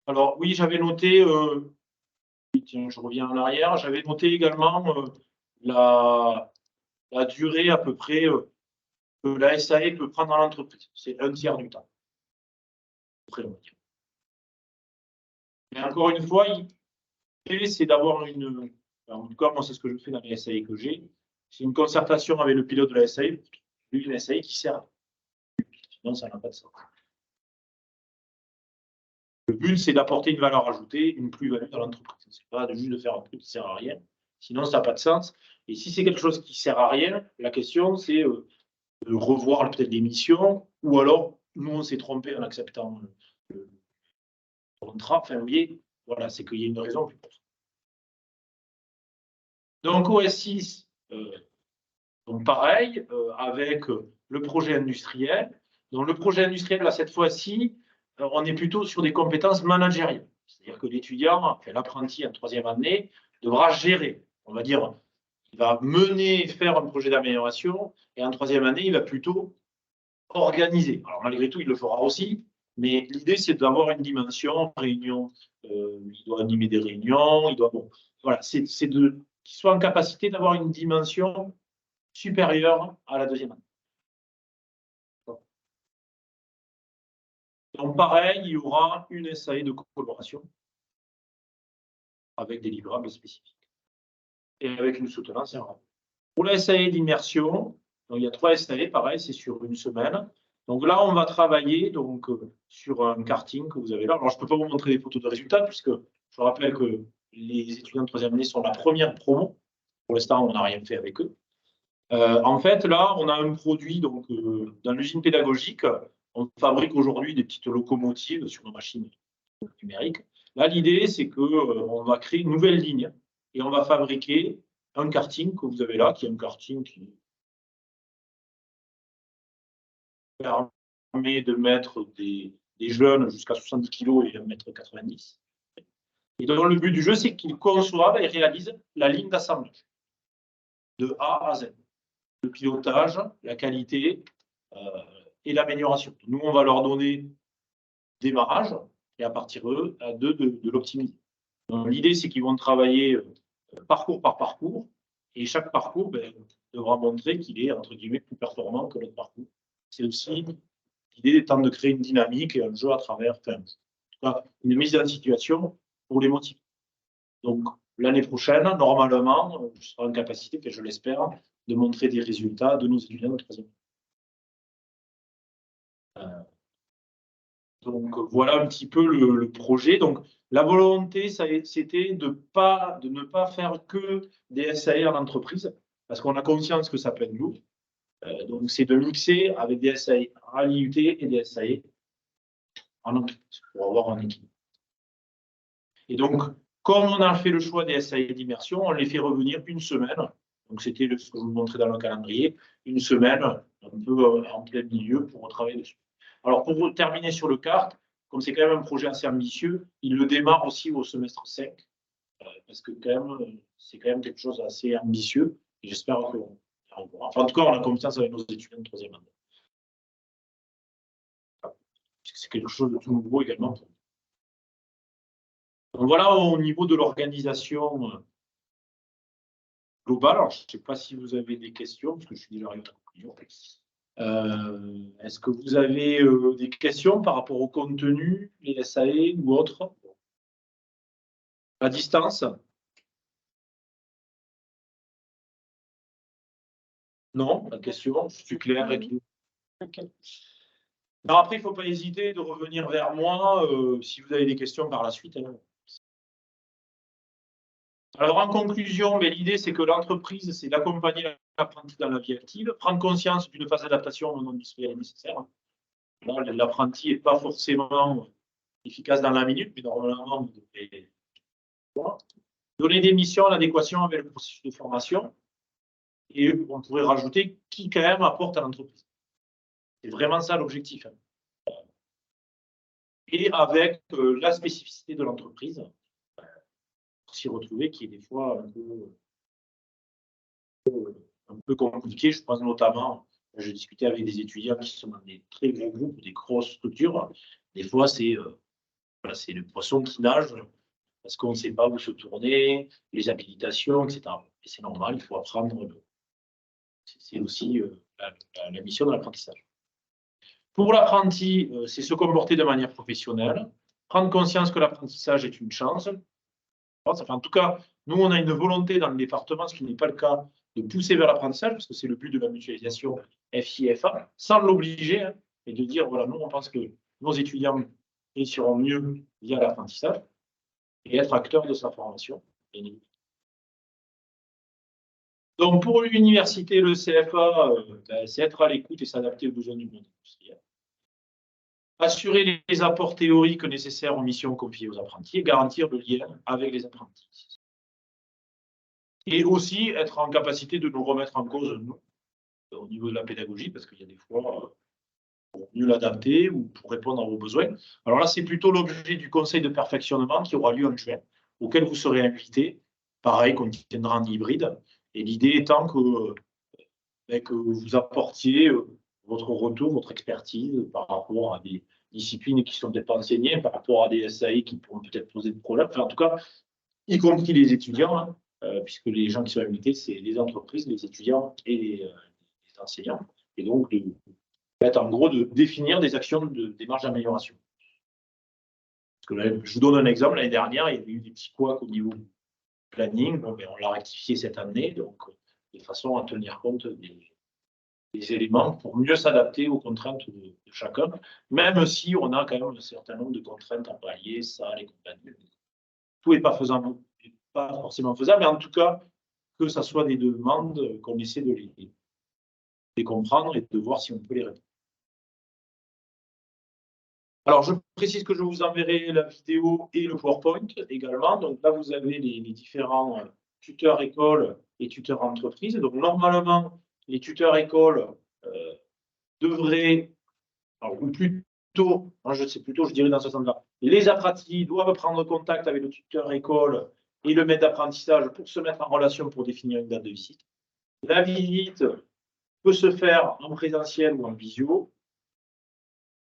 Alors oui, j'avais noté, tiens, je reviens en arrière, j'avais noté également la durée à peu près que la SAE peut prendre dans l'entreprise. C'est un tiers du temps. Après, on va dire. Mais encore une fois, l'idée, c'est d'avoir une. En tout cas, moi, c'est ce que je fais dans les SAE que j'ai. C'est une concertation avec le pilote de la SAE, une SAE qui sert. Sinon, ça n'a pas de sens. Le but, c'est d'apporter une valeur ajoutée, une plus-value dans l'entreprise. Ce n'est pas juste de faire un truc qui ne sert à rien. Sinon, ça n'a pas de sens. Et si c'est quelque chose qui ne sert à rien, la question, c'est de revoir peut-être les missions, ou alors, nous, on s'est trompé en acceptant le contrat. Enfin, vous voyez, voilà, c'est qu'il y a une raison. Donc, OS6, donc pareil, avec le projet industriel. Donc, le projet industriel, là, cette fois-ci, on est plutôt sur des compétences managériales. C'est-à-dire que l'étudiant, l'apprenti en troisième année, devra gérer. On va dire, il va mener, faire un projet d'amélioration, et en troisième année, il va plutôt organiser. Alors, malgré tout, il le fera aussi, mais l'idée, c'est d'avoir une dimension réunion. Il doit animer des réunions, il doit. Bon, voilà, c'est qu'il soit en capacité d'avoir une dimension supérieure à la deuxième année. Donc, pareil, il y aura une SAE de collaboration avec des livrables spécifiques et avec une soutenance et un rapport. Pour la SAE d'immersion, il y a 3 SAE, pareil, c'est sur une semaine. Donc là, on va travailler donc, sur un karting que vous avez là. Alors, je ne peux pas vous montrer des photos de résultats, puisque je rappelle que les étudiants de troisième année sont la première promo. Pour l'instant, on n'a rien fait avec eux. En fait, là, on a un produit donc, dans l'usine pédagogique. On fabrique aujourd'hui des petites locomotives sur nos machines numériques. Là, l'idée, c'est qu'on va créer une nouvelle ligne et on va fabriquer un karting que vous avez là, qui est un karting qui permet de mettre des jeunes jusqu'à 70 kg et 1,90 m. Et donc, le but du jeu, c'est qu'ils conçoivent et réalisent la ligne d'assemblage de A à Z. Le pilotage, la qualité et l'amélioration. Nous, on va leur donner démarrage et à partir d'eux, de l'optimiser. L'idée, c'est qu'ils vont travailler parcours par parcours et chaque parcours devra montrer qu'il est, entre guillemets, plus performant que l'autre parcours. C'est aussi l'idée étant de créer une dynamique et un jeu à travers, en tout cas, une mise en situation pour les motiver. Donc, l'année prochaine, normalement, je serai en capacité, que je l'espère, de montrer des résultats de nos étudiants de troisième. Donc, voilà un petit peu le projet. Donc, la volonté, c'était de ne pas faire que des SAE en entreprise, parce qu'on a conscience que ça peut être lourd. Donc, c'est de mixer avec des SAE à l'IUT et des SAE en entreprise, pour avoir un équilibre. Et donc, comme on a fait le choix des SAE d'immersion, on les fait revenir une semaine. Donc, c'était ce que je vous montrais dans le calendrier, une semaine un peu en plein milieu pour travailler dessus. Alors, pour terminer sur le CART, comme c'est quand même un projet assez ambitieux, il le démarre aussi au semestre 5, parce que c'est quand même quelque chose d'assez ambitieux, et j'espère qu'on y arrivera. Enfin, en tout cas, on a confiance avec nos étudiants de troisième année. C'est quelque chose de tout nouveau également. Donc, voilà au niveau de l'organisation globale. Alors, je ne sais pas si vous avez des questions, parce que je suis déjà arrivé à la conclusion. Est-ce que vous avez des questions par rapport au contenu, les SAE ou autres? À distance? Non, la question, je suis clair. Okay. Alors après, il ne faut pas hésiter de revenir vers moi si vous avez des questions par la suite. Alors, en conclusion, l'idée, c'est que l'entreprise, c'est d'accompagner l'apprenti dans la vie active, prendre conscience d'une phase d'adaptation non industrielle nécessaire. L'apprenti n'est pas forcément efficace dans la minute, mais normalement, vous devez donner des missions en adéquation avec le processus de formation. Et on pourrait rajouter qui, quand même, apporte à l'entreprise. C'est vraiment ça l'objectif. Et avec la spécificité de l'entreprise, pour s'y retrouver, qui est des fois un peu compliqué. Je pense notamment, j'ai discuté avec des étudiants qui sont dans des très gros groupes, des grosses structures. Des fois, c'est le poisson qui nage parce qu'on ne sait pas où se tourner, les habilitations, etc. Et c'est normal, il faut apprendre. C'est aussi la mission de l'apprentissage. Pour l'apprenti, c'est se comporter de manière professionnelle, prendre conscience que l'apprentissage est une chance. Enfin, en tout cas, nous, on a une volonté dans le département, ce qui n'est pas le cas, de pousser vers l'apprentissage, parce que c'est le but de la mutualisation FI-FA, sans l'obliger, hein, et de dire, voilà, nous, on pense que nos étudiants réussiront mieux via l'apprentissage, et être acteurs de sa formation. Donc, pour l'université, le CFA, c'est être à l'écoute et s'adapter aux besoins du monde industriel. Assurer les apports théoriques nécessaires aux missions confiées aux apprentis et garantir le lien avec les apprentis. Et aussi être en capacité de nous remettre en cause, nous, au niveau de la pédagogie, parce qu'il y a des fois, pour mieux l'adapter ou pour répondre à vos besoins. Alors là, c'est plutôt l'objet du conseil de perfectionnement qui aura lieu en juin, auquel vous serez invités. Pareil, qu'on tiendra en hybride. Et l'idée étant que vous apportiez votre retour, votre expertise par rapport à des disciplines qui ne sont peut-être pas enseignées, par rapport à des SAE qui pourront peut-être poser des problèmes. Enfin, en tout cas, y compris les étudiants, hein, puisque les gens qui sont invités, c'est les entreprises, les étudiants et les enseignants. Et donc, en gros, de définir des actions de démarche d'amélioration. Parce que là, je vous donne un exemple. L'année dernière, il y avait eu des petits couacs au niveau du planning. Bon, on l'a rectifié cette année, donc de façon à tenir compte des éléments pour mieux s'adapter aux contraintes de chacun, même si on a quand même un certain nombre de contraintes à pallier, ça, les compagnies. Tout n'est pas faisable, pas forcément faisable, mais en tout cas, que ce soit des demandes, qu'on essaie de les comprendre et de voir si on peut les répondre. Alors, je précise que je vous enverrai la vidéo et le PowerPoint également. Donc là, vous avez les différents tuteurs écoles et tuteurs entreprises. Donc, normalement, les tuteurs écoles devraient Alors, ou plutôt, moi je sais plutôt, je dirais dans ce sens-là, les apprentis doivent prendre contact avec le tuteur école et le maître d'apprentissage pour se mettre en relation pour définir une date de visite. La visite peut se faire en présentiel ou en visio.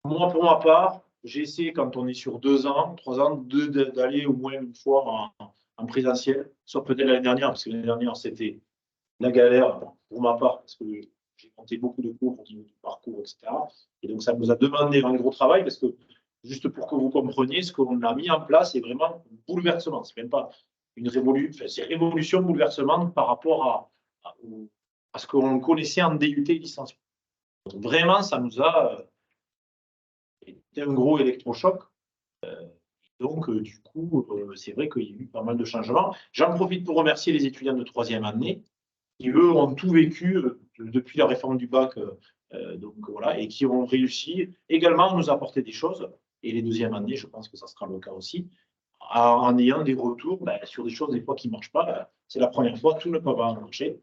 Moi, pour ma part, j'essaie, quand on est sur 2 ans, 3 ans, d'aller au moins une fois en présentiel, sauf peut-être l'année dernière, parce que l'année dernière, c'était la galère pour ma part, parce que j'ai monté beaucoup de cours au niveau du parcours, etc. Et donc, ça nous a demandé un gros travail, parce que, juste pour que vous compreniez, ce qu'on a mis en place, c'est vraiment un bouleversement. C'est même pas une révolution, enfin, c'est révolution, bouleversement par rapport à ce qu'on connaissait en DUT et licence. Donc, vraiment, ça nous a été un gros électrochoc. Donc, du coup, c'est vrai qu'il y a eu pas mal de changements. J'en profite pour remercier les étudiants de 3e année, qui, eux, ont tout vécu depuis la réforme du bac, donc, voilà, et qui ont réussi également à nous apporter des choses. Et les 2e années, je pense que ça sera le cas aussi, en ayant des retours sur des choses des fois qui ne marchent pas. C'est la première fois, tout ne peut pas marcher.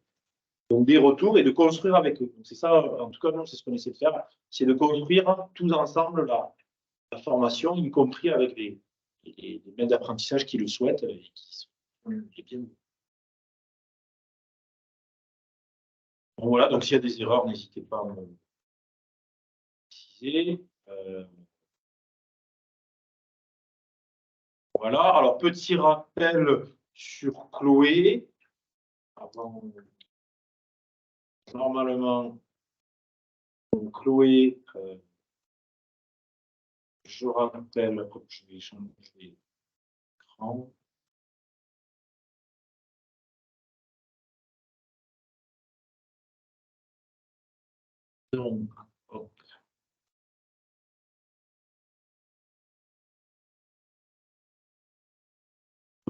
Donc, des retours et de construire avec eux. C'est ça, en tout cas, nous, c'est ce qu'on essaie de faire, c'est de construire tous ensemble la formation, y compris avec les maîtres d'apprentissage qui le souhaitent et qui sont les bienvenus. Bon, voilà, donc s'il y a des erreurs, n'hésitez pas à me préciser. Voilà, alors petit rappel sur Chloé. Avant, normalement, Chloé, je rappelle, je vais changer d'écran. Donc, hop.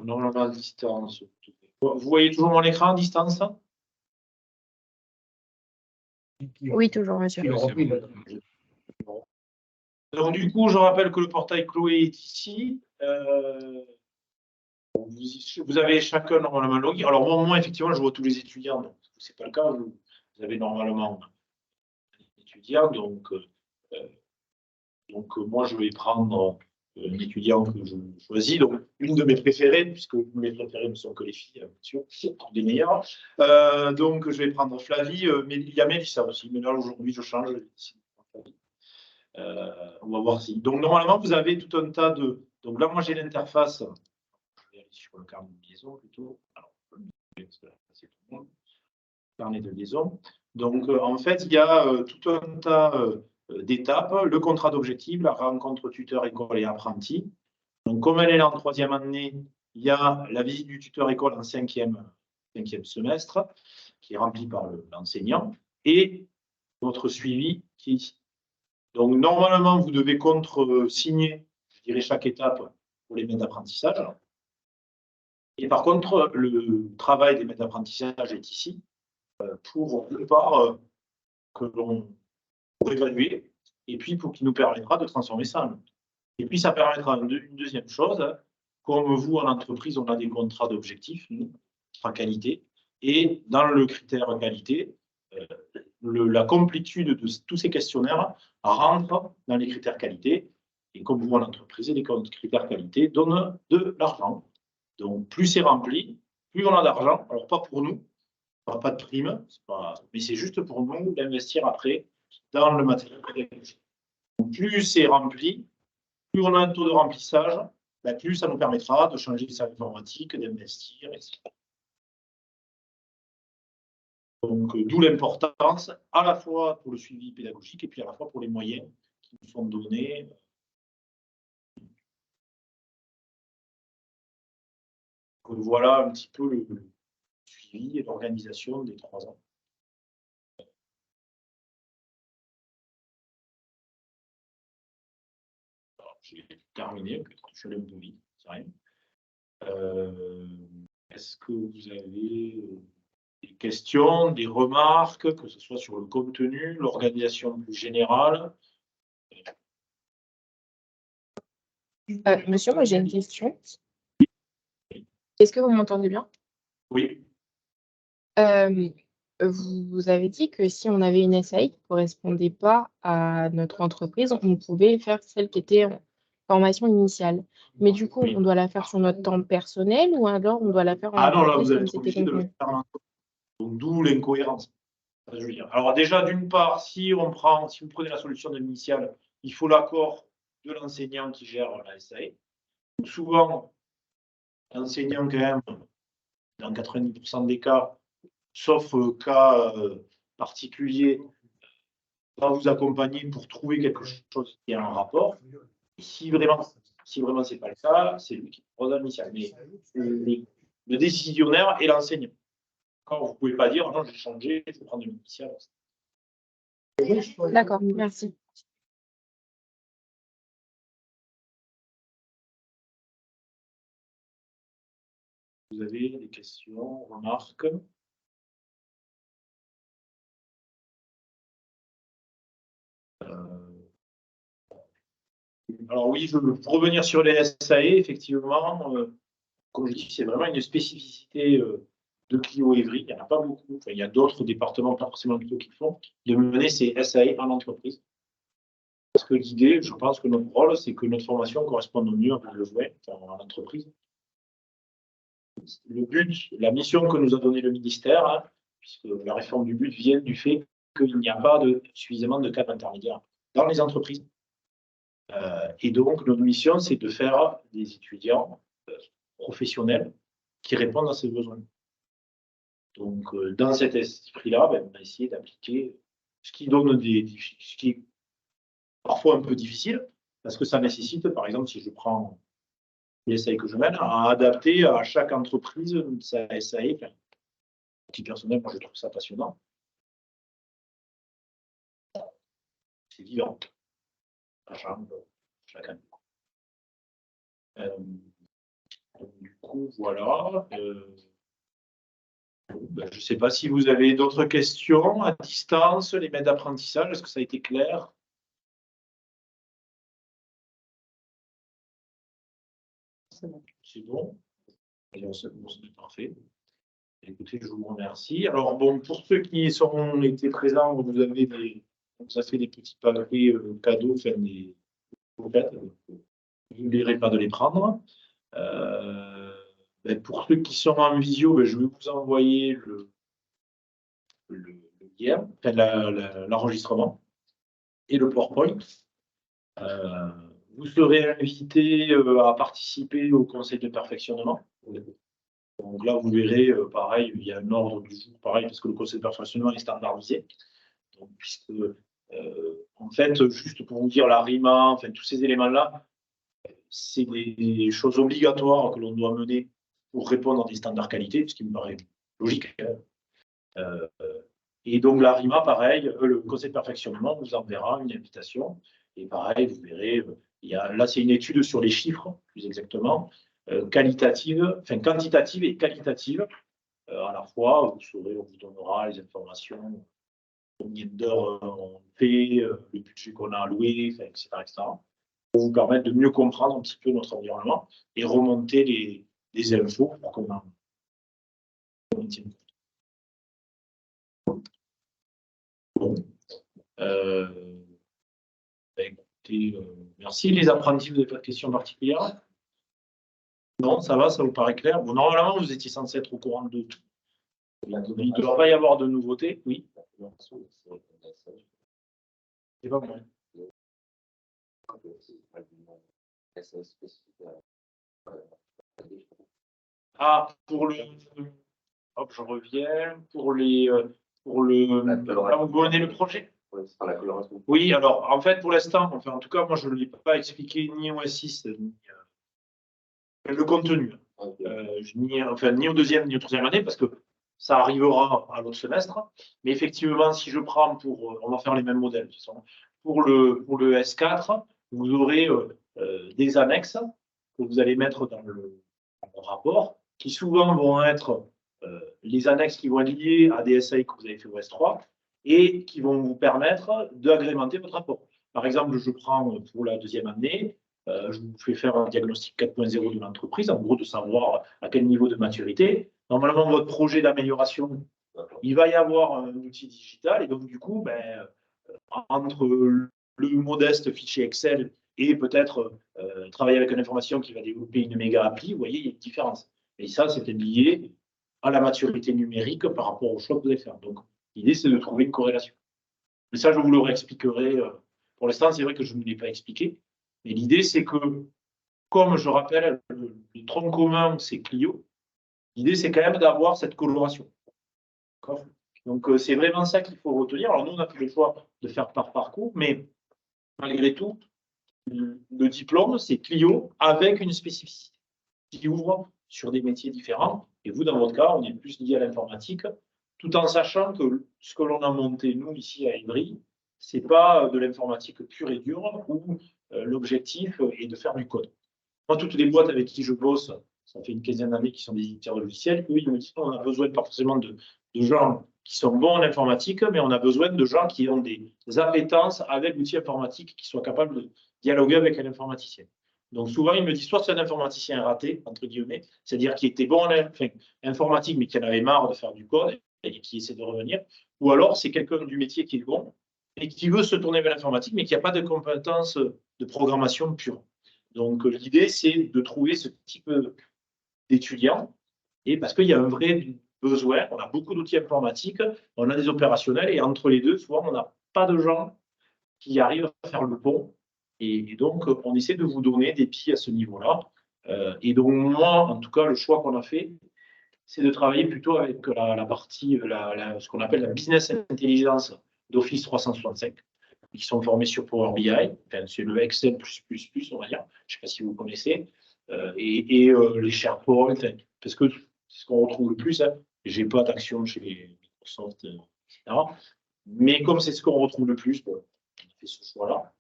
Normalement à distance. Vous voyez toujours mon écran à distance? Oui, toujours, monsieur. Donc, du coup, je rappelle que le portail Chloé est ici. Vous avez chacun normalement un login. Alors, moi, effectivement, je vois tous les étudiants. Donc, ce n'est pas le cas. Vous avez normalement un étudiant. Donc, moi, je vais prendre un étudiant que je choisis. Donc, une de mes préférées, puisque mes préférées ne sont que les filles, bien sûr, des meilleures. Donc, je vais prendre Flavie. Mais il y a Mélissa aussi. Mais là, aujourd'hui, je change. On va voir si. Donc, normalement, vous avez tout un tas de. Donc, là, moi, j'ai l'interface. Je vais aller sur le carnet de liaison plutôt. Alors, c'est tout le monde. Carnet de liaison. Donc, en fait, il y a tout un tas d'étapes. Le contrat d'objectif, la rencontre tuteur, école et apprenti. Donc, comme elle est là en 3e année, il y a la visite du tuteur école en 5e semestre, qui est remplie par l'enseignant, et votre suivi qui est ici. Donc, normalement, vous devez contre-signer, je dirais, chaque étape pour les maîtres d'apprentissage. Et par contre, le travail des maîtres d'apprentissage est ici pour, d'une part, pour évaluer, et puis pour qui nous permettra de transformer ça en note. Et puis, ça permettra une deuxième chose, comme vous, en entreprise, on a des contrats d'objectifs, nous, en qualité, et dans le critère qualité, la complétude de tous ces questionnaires rentre dans les critères qualité. Et comme vous, en entreprise, les critères qualité donnent de l'argent. Donc, plus c'est rempli, plus on a d'argent. Alors, pas pour nous, pas de prime, mais c'est juste pour nous d'investir après dans le matériel pédagogique. Plus c'est rempli, plus on a un taux de remplissage, plus ça nous permettra de changer les services informatiques, d'investir, etc. Donc, d'où l'importance, à la fois pour le suivi pédagogique et puis à la fois pour les moyens qui nous sont donnés. Donc, voilà un petit peu le suivi et l'organisation des 3 ans. J'ai terminé, je suis allé un peu vite, c'est rien. Est-ce que vous avez des questions, des remarques, que ce soit sur le contenu, l'organisation plus générale? Monsieur, moi j'ai une question. Est-ce que vous m'entendez bien? Oui. vous avez dit que si on avait une SAI qui ne correspondait pas à notre entreprise, on pouvait faire celle qui était en formation initiale. Mais du coup, on doit la faire sur notre temps personnel ou alors on doit la faire en Ah non, là, entreprise vous allez comme être c'était obligé de le convenu? faire en entreprise. Donc, d'où l'incohérence. Je veux dire. Alors déjà, d'une part, si vous prenez la solution de l'initiale, il faut l'accord de l'enseignant qui gère la SAE. Souvent, l'enseignant, quand même, dans 90% des cas, sauf cas particulier, va vous accompagner pour trouver quelque chose qui est en rapport. Et si vraiment ce n'est pas le cas, c'est lui qui propose l'initiale. Mais le décisionnaire est l'enseignant. Quand vous ne pouvez pas dire non, j'ai changé, il faut prendre une initiale. D'accord, merci. Vous avez des questions, remarques? Alors oui, pour revenir sur les SAE, effectivement, comme je dis, c'est vraiment une spécificité de Clio Évry. Il n'y en a pas beaucoup. Enfin, il y a d'autres départements, pas forcément Clio, qui font, de mener ces SAE en entreprise. Parce que l'idée, je pense que notre rôle, c'est que notre formation corresponde au mieux à le jouer en entreprise. Le but, la mission que nous a donnée le ministère, hein, puisque la réforme du but vient du fait qu'il n'y a pas suffisamment de cadres intermédiaires dans les entreprises. Et donc, notre mission, c'est de faire des étudiants professionnels qui répondent à ces besoins. Donc, dans cet esprit-là, on a essayé d'appliquer ce qui est parfois un peu difficile, parce que ça nécessite, par exemple, si je prends les SAE que je mène, à adapter à chaque entreprise sa SAE. Enfin, petit personnel, moi, je trouve ça passionnant. C'est vivant. Chaque année. Du coup, voilà. Je ne sais pas si vous avez d'autres questions à distance, les maîtres d'apprentissage, est-ce que ça a été clair? C'est bon. C'est parfait. Écoutez, je vous remercie. Alors, bon, pour ceux qui seront été présents, vous avez ça fait des petits papiers cadeaux, enfin des boulettes. N'oublierez pas de les prendre. Pour ceux qui sont en visio, je vais vous envoyer le lien, enfin, l'enregistrement et le PowerPoint. Vous serez invité à participer au conseil de perfectionnement. Donc là, vous verrez, pareil, il y a un ordre du jour, pareil, parce que le conseil de perfectionnement est standardisé. Donc, puisque, en fait, juste pour vous dire, la RIMA, enfin, tous ces éléments-là, c'est des choses obligatoires que l'on doit mener pour répondre à des standards qualité, ce qui me paraît logique. Et donc, la RIMA, pareil, le conseil de perfectionnement vous enverra une invitation. Et pareil, vous verrez, là, c'est une étude sur les chiffres, plus exactement, quantitative et qualitative. À la fois, on vous donnera les informations, combien d'heures on fait, le budget qu'on a alloué, etc., etc. Pour vous permettre de mieux comprendre un petit peu notre environnement et remonter les infos pour qu'on en tienne compte. Bon. Écoutez, merci. Les apprentis, vous n'avez pas de questions particulières? Non, ça va, ça vous paraît clair? Bon, normalement, vous étiez censé être au courant de tout. Il ne doit pas y avoir de nouveautés, oui. C'est pas bon. Ah, pour le... Hop, je reviens. Pour le... Ah, vous connaissez le projet? Oui, alors, en fait, pour l'instant, enfin, en tout cas, moi, je ne l'ai pas expliqué ni au S6, ni le contenu. Ni au deuxième, ni au troisième année, parce que ça arrivera à l'autre semestre. Mais effectivement, si je prends on va faire les mêmes modèles. Pour le S4, vous aurez des annexes que vous allez mettre dans le rapport, qui souvent vont être les annexes qui vont être liées à des SAI que vous avez fait au S3 et qui vont vous permettre d'agrémenter votre rapport. Par exemple, je prends pour la deuxième année, je vous fais faire un diagnostic 4.0 de l'entreprise, en gros de savoir à quel niveau de maturité. Normalement, votre projet d'amélioration il va y avoir un outil digital et donc du coup, entre le modeste fichier Excel et peut-être travailler avec une information qui va développer une méga appli, vous voyez, il y a une différence. Et ça, c'était lié à la maturité numérique par rapport au choix que vous allez faire. Donc, l'idée, c'est de trouver une corrélation. Mais ça, je vous le réexpliquerai. Pour l'instant, c'est vrai que je ne l'ai pas expliqué. Mais l'idée, c'est que, comme je rappelle, le tronc commun, c'est Clio. L'idée, c'est quand même d'avoir cette coloration. Donc, c'est vraiment ça qu'il faut retenir. Alors, nous, on a fait le choix de faire par parcours, mais malgré tout, le diplôme, c'est Clio avec une spécificité qui ouvre sur des métiers différents. Et vous, dans votre cas, on est plus lié à l'informatique, tout en sachant que ce que l'on a monté, nous, ici à Ivry, ce n'est pas de l'informatique pure et dure où l'objectif est de faire du code. Moi, toutes les boîtes avec qui je bosse, ça fait une quinzaine d'années qui sont des éditeurs de logiciels, eux, ils me disent qu'on a besoin pas forcément de gens qui sont bons en informatique, mais on a besoin de gens qui ont des appétences avec l'outil informatique, qui soient capables de dialoguer avec un informaticien. Donc souvent, ils me disent soit c'est un informaticien raté, entre guillemets, c'est-à-dire qui était bon en informatique, mais qui en avait marre de faire du code et qui essaie de revenir, ou alors c'est quelqu'un du métier qui est bon et qui veut se tourner vers l'informatique, mais qui n'a pas de compétences de programmation pure. Donc l'idée, c'est de trouver ce type d'étudiants, et parce qu'il y a un vrai besoin, on a beaucoup d'outils informatiques, on a des opérationnels, et entre les deux, souvent, on n'a pas de gens qui arrivent à faire le pont. Et donc, on essaie de vous donner des pieds à ce niveau-là. Et donc, moi, en tout cas, le choix qu'on a fait, c'est de travailler plutôt avec la partie, ce qu'on appelle la business intelligence d'Office 365, qui sont formés sur Power BI. Enfin, c'est le Excel++, on va dire. Je ne sais pas si vous connaissez. Et les SharePoint, parce que c'est ce qu'on retrouve le plus. Hein. Je n'ai pas d'action chez Microsoft, etc. Mais comme c'est ce qu'on retrouve le plus, on a fait ce choix-là.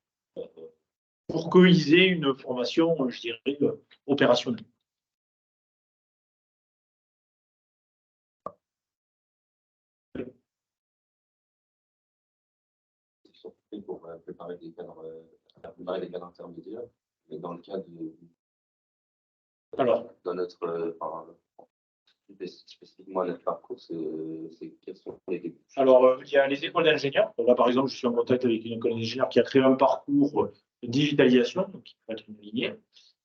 Pour qu'ils aient une formation, je dirais, opérationnelle. Pour préparer des cadres intermédiaires, mais dans le cas de... Alors, dans notre... spécifiquement notre parcours, c'est quels sont les débuts? Alors, il y a les écoles d'ingénieurs. Là, par exemple, je suis en contact avec une école d'ingénieurs qui a créé un parcours de digitalisation, donc qui peut être une lignée.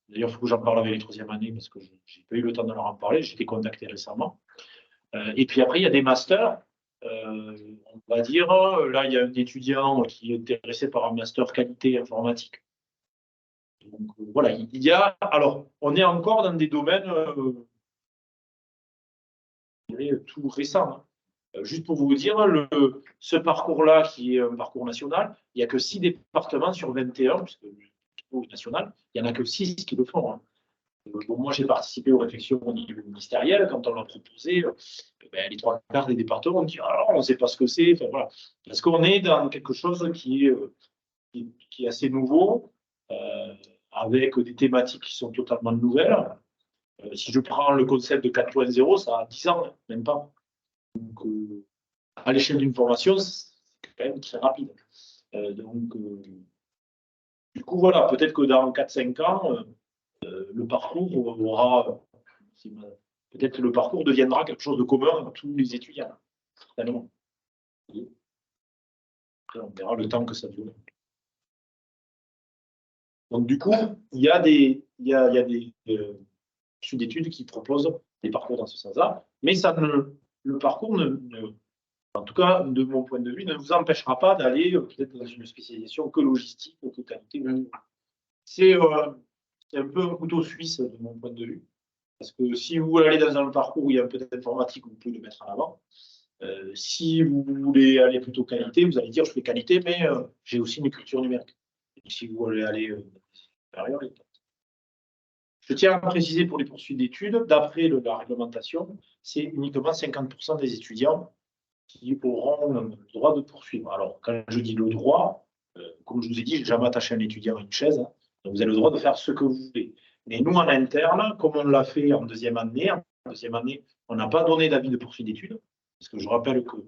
D'ailleurs, il faut que j'en parle avec les troisième années parce que je n'ai pas eu le temps de leur en parler. J'ai été contacté récemment. Et puis après, il y a des masters. On va dire, là, il y a un étudiant qui est intéressé par un master qualité informatique. Donc, voilà, il y a... Alors, on est encore dans des domaines tout récents. Hein. Juste pour vous dire, ce parcours-là, qui est un parcours national, il n'y a que 6 départements sur 21, puisque le niveau national, il n'y en a que 6 qui le font. Hein. Bon, moi, j'ai participé aux réflexions au niveau ministériel. Quand on l'a proposé, les 3/4 des départements ont dit alors, on ne sait pas ce que c'est. Enfin, voilà. Parce qu'on est dans quelque chose qui est assez nouveau, avec des thématiques qui sont totalement nouvelles. Si je prends le concept de 4.0, ça a 10 ans, même pas. Donc, à l'échelle d'une formation, c'est quand même très rapide. Du coup, voilà, peut-être que dans 4-5 ans, le parcours aura, peut-être que le parcours deviendra quelque chose de commun à tous les étudiants, certainement. Après, on verra le temps que ça dure. Donc, du coup, il y a des instituts d'études qui proposent des parcours dans ce sens-là, mais le parcours, en tout cas, de mon point de vue, ne vous empêchera pas d'aller peut-être dans une spécialisation que logistique ou que qualité. C'est un peu un couteau suisse de mon point de vue. Parce que si vous voulez aller dans un parcours où il y a un peu d'informatique, vous pouvez le mettre en avant. Si vous voulez aller plutôt qualité, vous allez dire je fais qualité, mais j'ai aussi une culture numérique. Et si vous voulez aller supérieur, je tiens à préciser pour les poursuites d'études, d'après la réglementation, c'est uniquement 50% des étudiants qui auront le droit de poursuivre. Alors, quand je dis le droit, comme je vous ai dit, je n'ai jamais attaché un étudiant à une chaise. Hein. Donc, vous avez le droit de faire ce que vous voulez. Mais nous, en interne, comme on l'a fait en deuxième année, on n'a pas donné d'avis de poursuite d'études. Parce que je rappelle qu'au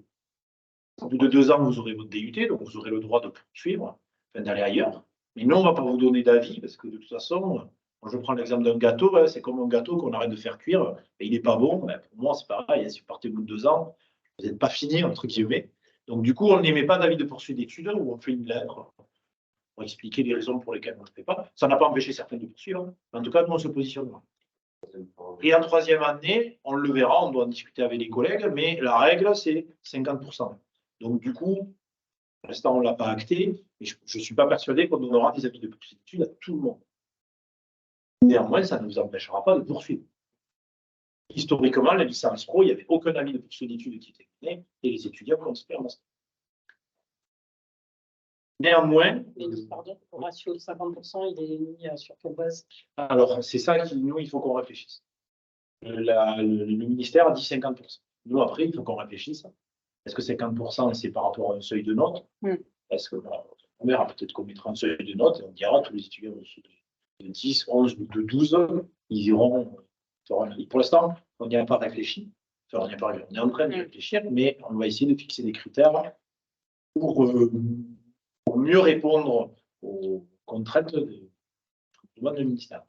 bout de 2 ans, vous aurez votre DUT, donc vous aurez le droit de poursuivre, enfin, d'aller ailleurs. Mais nous, on ne va pas vous donner d'avis, parce que de toute façon, quand je prends l'exemple d'un gâteau, c'est comme un gâteau qu'on arrête de faire cuire, et il n'est pas bon. Pour moi, c'est pareil. Si vous partez au bout de 2 ans, Vous n'êtes pas fini, entre guillemets. Donc, du coup, on n'émet pas d'avis de poursuite d'études où on fait une lettre pour expliquer les raisons pour lesquelles on ne le fait pas. Ça n'a pas empêché certains de poursuivre. En tout cas, nous, on se positionne là. Et en troisième année, on le verra, on doit en discuter avec les collègues, mais la règle, c'est 50%. Donc, du coup, pour l'instant, on ne l'a pas acté, mais je ne suis pas persuadé qu'on donnera des avis de poursuite d'études à tout le monde. Néanmoins, ça ne nous empêchera pas de poursuivre. Historiquement, la licence pro, il n'y avait aucun avis de poursuite d'études qui était donné, et les étudiants considèrent ça. Néanmoins. Pardon, le ratio de 50%, il est mis sur quelle base? Alors, c'est ça qui, nous, il faut qu'on réfléchisse. Le ministère a dit 50%. Nous, après, il faut qu'on réfléchisse. Est-ce que 50%, c'est par rapport à un seuil de notes? Est-ce que on verra peut-être qu'on mettra un seuil de notes et on dira tous les étudiants de 10, 11 ou de 12, ils iront faire un avis. Pour l'instant, on n'y a pas réfléchi. Enfin, on est en train de réfléchir, mais on va essayer de fixer des critères pour mieux répondre aux contraintes de demande du ministère.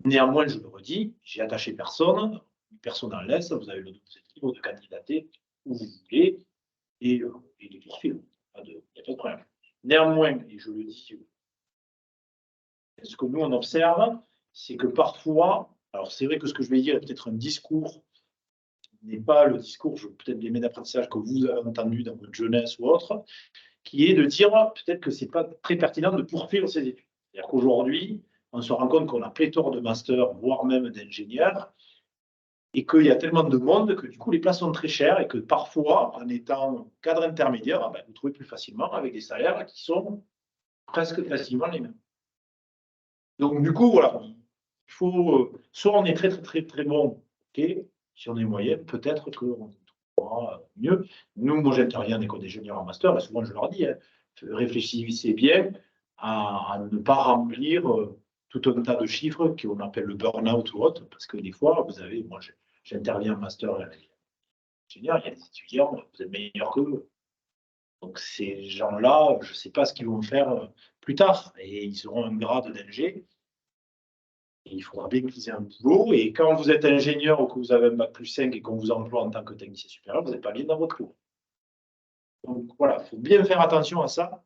Néanmoins, je le redis, j'ai attaché personne en laisse, vous avez le libre de candidater où vous voulez et de poursuivre. Il n'y a pas de problème. Néanmoins, et je le dis, ce que nous on observe, c'est que parfois, alors c'est vrai que ce que je vais dire est peut-être un discours, n'est pas le discours, peut-être des méthodes d'apprentissage que vous avez entendu dans votre jeunesse ou autre, qui est de dire peut-être que ce n'est pas très pertinent de poursuivre ces études. C'est-à-dire qu'aujourd'hui, on se rend compte qu'on a pléthore de masters, voire même d'ingénieurs, et qu'il y a tellement de monde que du coup les places sont très chères et que parfois, en étant cadre intermédiaire, vous trouvez plus facilement avec des salaires qui sont presque quasiment les mêmes. Donc du coup, voilà, il faut, soit on est très très très bon, ok, si on est moyen, peut-être qu'on trouvera mieux. Nous, moi j'interviens des codes d'ingénieurs en master, et souvent je leur dis, réfléchissez bien à ne pas remplir tout un tas de chiffres qu'on appelle le burn-out ou autre, parce que des fois, vous avez, moi j'interviens en master ingénieur, il y a des étudiants, vous êtes meilleurs qu'eux. Donc ces gens-là, je ne sais pas ce qu'ils vont faire plus tard, et ils auront un grade d'ingé. Il faudra bien qu'ils aient un boulot, et quand vous êtes ingénieur ou que vous avez un bac plus 5 et qu'on vous emploie en tant que technicien supérieur, vous n'êtes pas bien dans votre cours. Donc voilà, il faut bien faire attention à ça.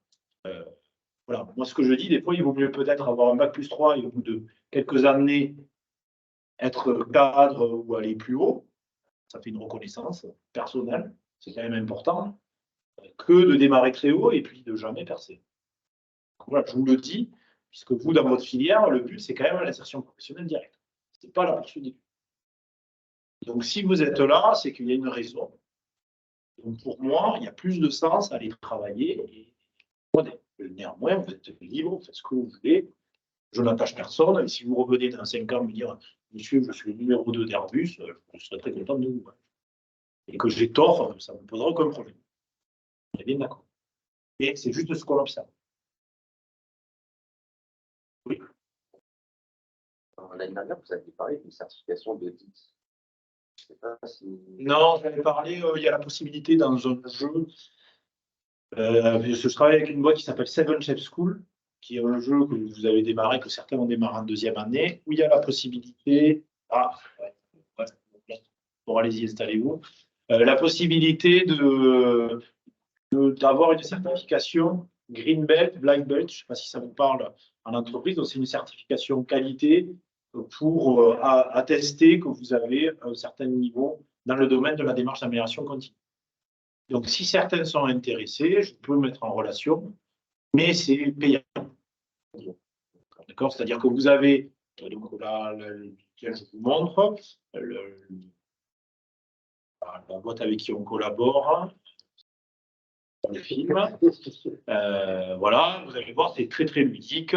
Voilà, moi ce que je dis, des fois, il vaut mieux peut-être avoir un bac plus 3 et au bout de quelques années, être cadre ou aller plus haut. Ça fait une reconnaissance personnelle, c'est quand même important, que de démarrer très haut et puis de jamais percer. Voilà, je vous le dis, puisque vous, dans votre filière, le but, c'est quand même l'insertion professionnelle directe. Ce n'est pas la poursuite d'études. Donc, si vous êtes là, c'est qu'il y a une raison. Donc, pour moi, il y a plus de sens à aller travailler. Et néanmoins, vous êtes libre, vous faites ce que vous voulez. Je n'attache personne. Et si vous revenez dans 5 ans me dire, monsieur, je suis le numéro 2 d'Airbus, je serai très content de vous. Et que j'ai tort, ça ne me posera aucun problème. On est bien d'accord. Et c'est juste ce qu'on observe. Oui. L'année dernière, vous avez parlé d'une certification de 10. Je sais pas si... Non, j'avais parlé, il y a la possibilité dans un jeu. Je travaille avec une boîte qui s'appelle Seven Chef School, qui est un jeu que vous avez démarré, que certains ont démarré en deuxième année, où il y a la possibilité. Bon, allez-y, installez-vous. La possibilité d'avoir une certification Green Belt, Black Belt, je ne sais pas si ça vous parle en entreprise, donc c'est une certification qualité pour attester que vous avez un certain niveau dans le domaine de la démarche d'amélioration continue. Donc, si certains sont intéressés, je peux mettre en relation, mais c'est payant. D'accord? C'est-à-dire que vous avez, donc là, je vous montre, la boîte avec qui on collabore, le film. Voilà, vous allez voir, c'est très très ludique.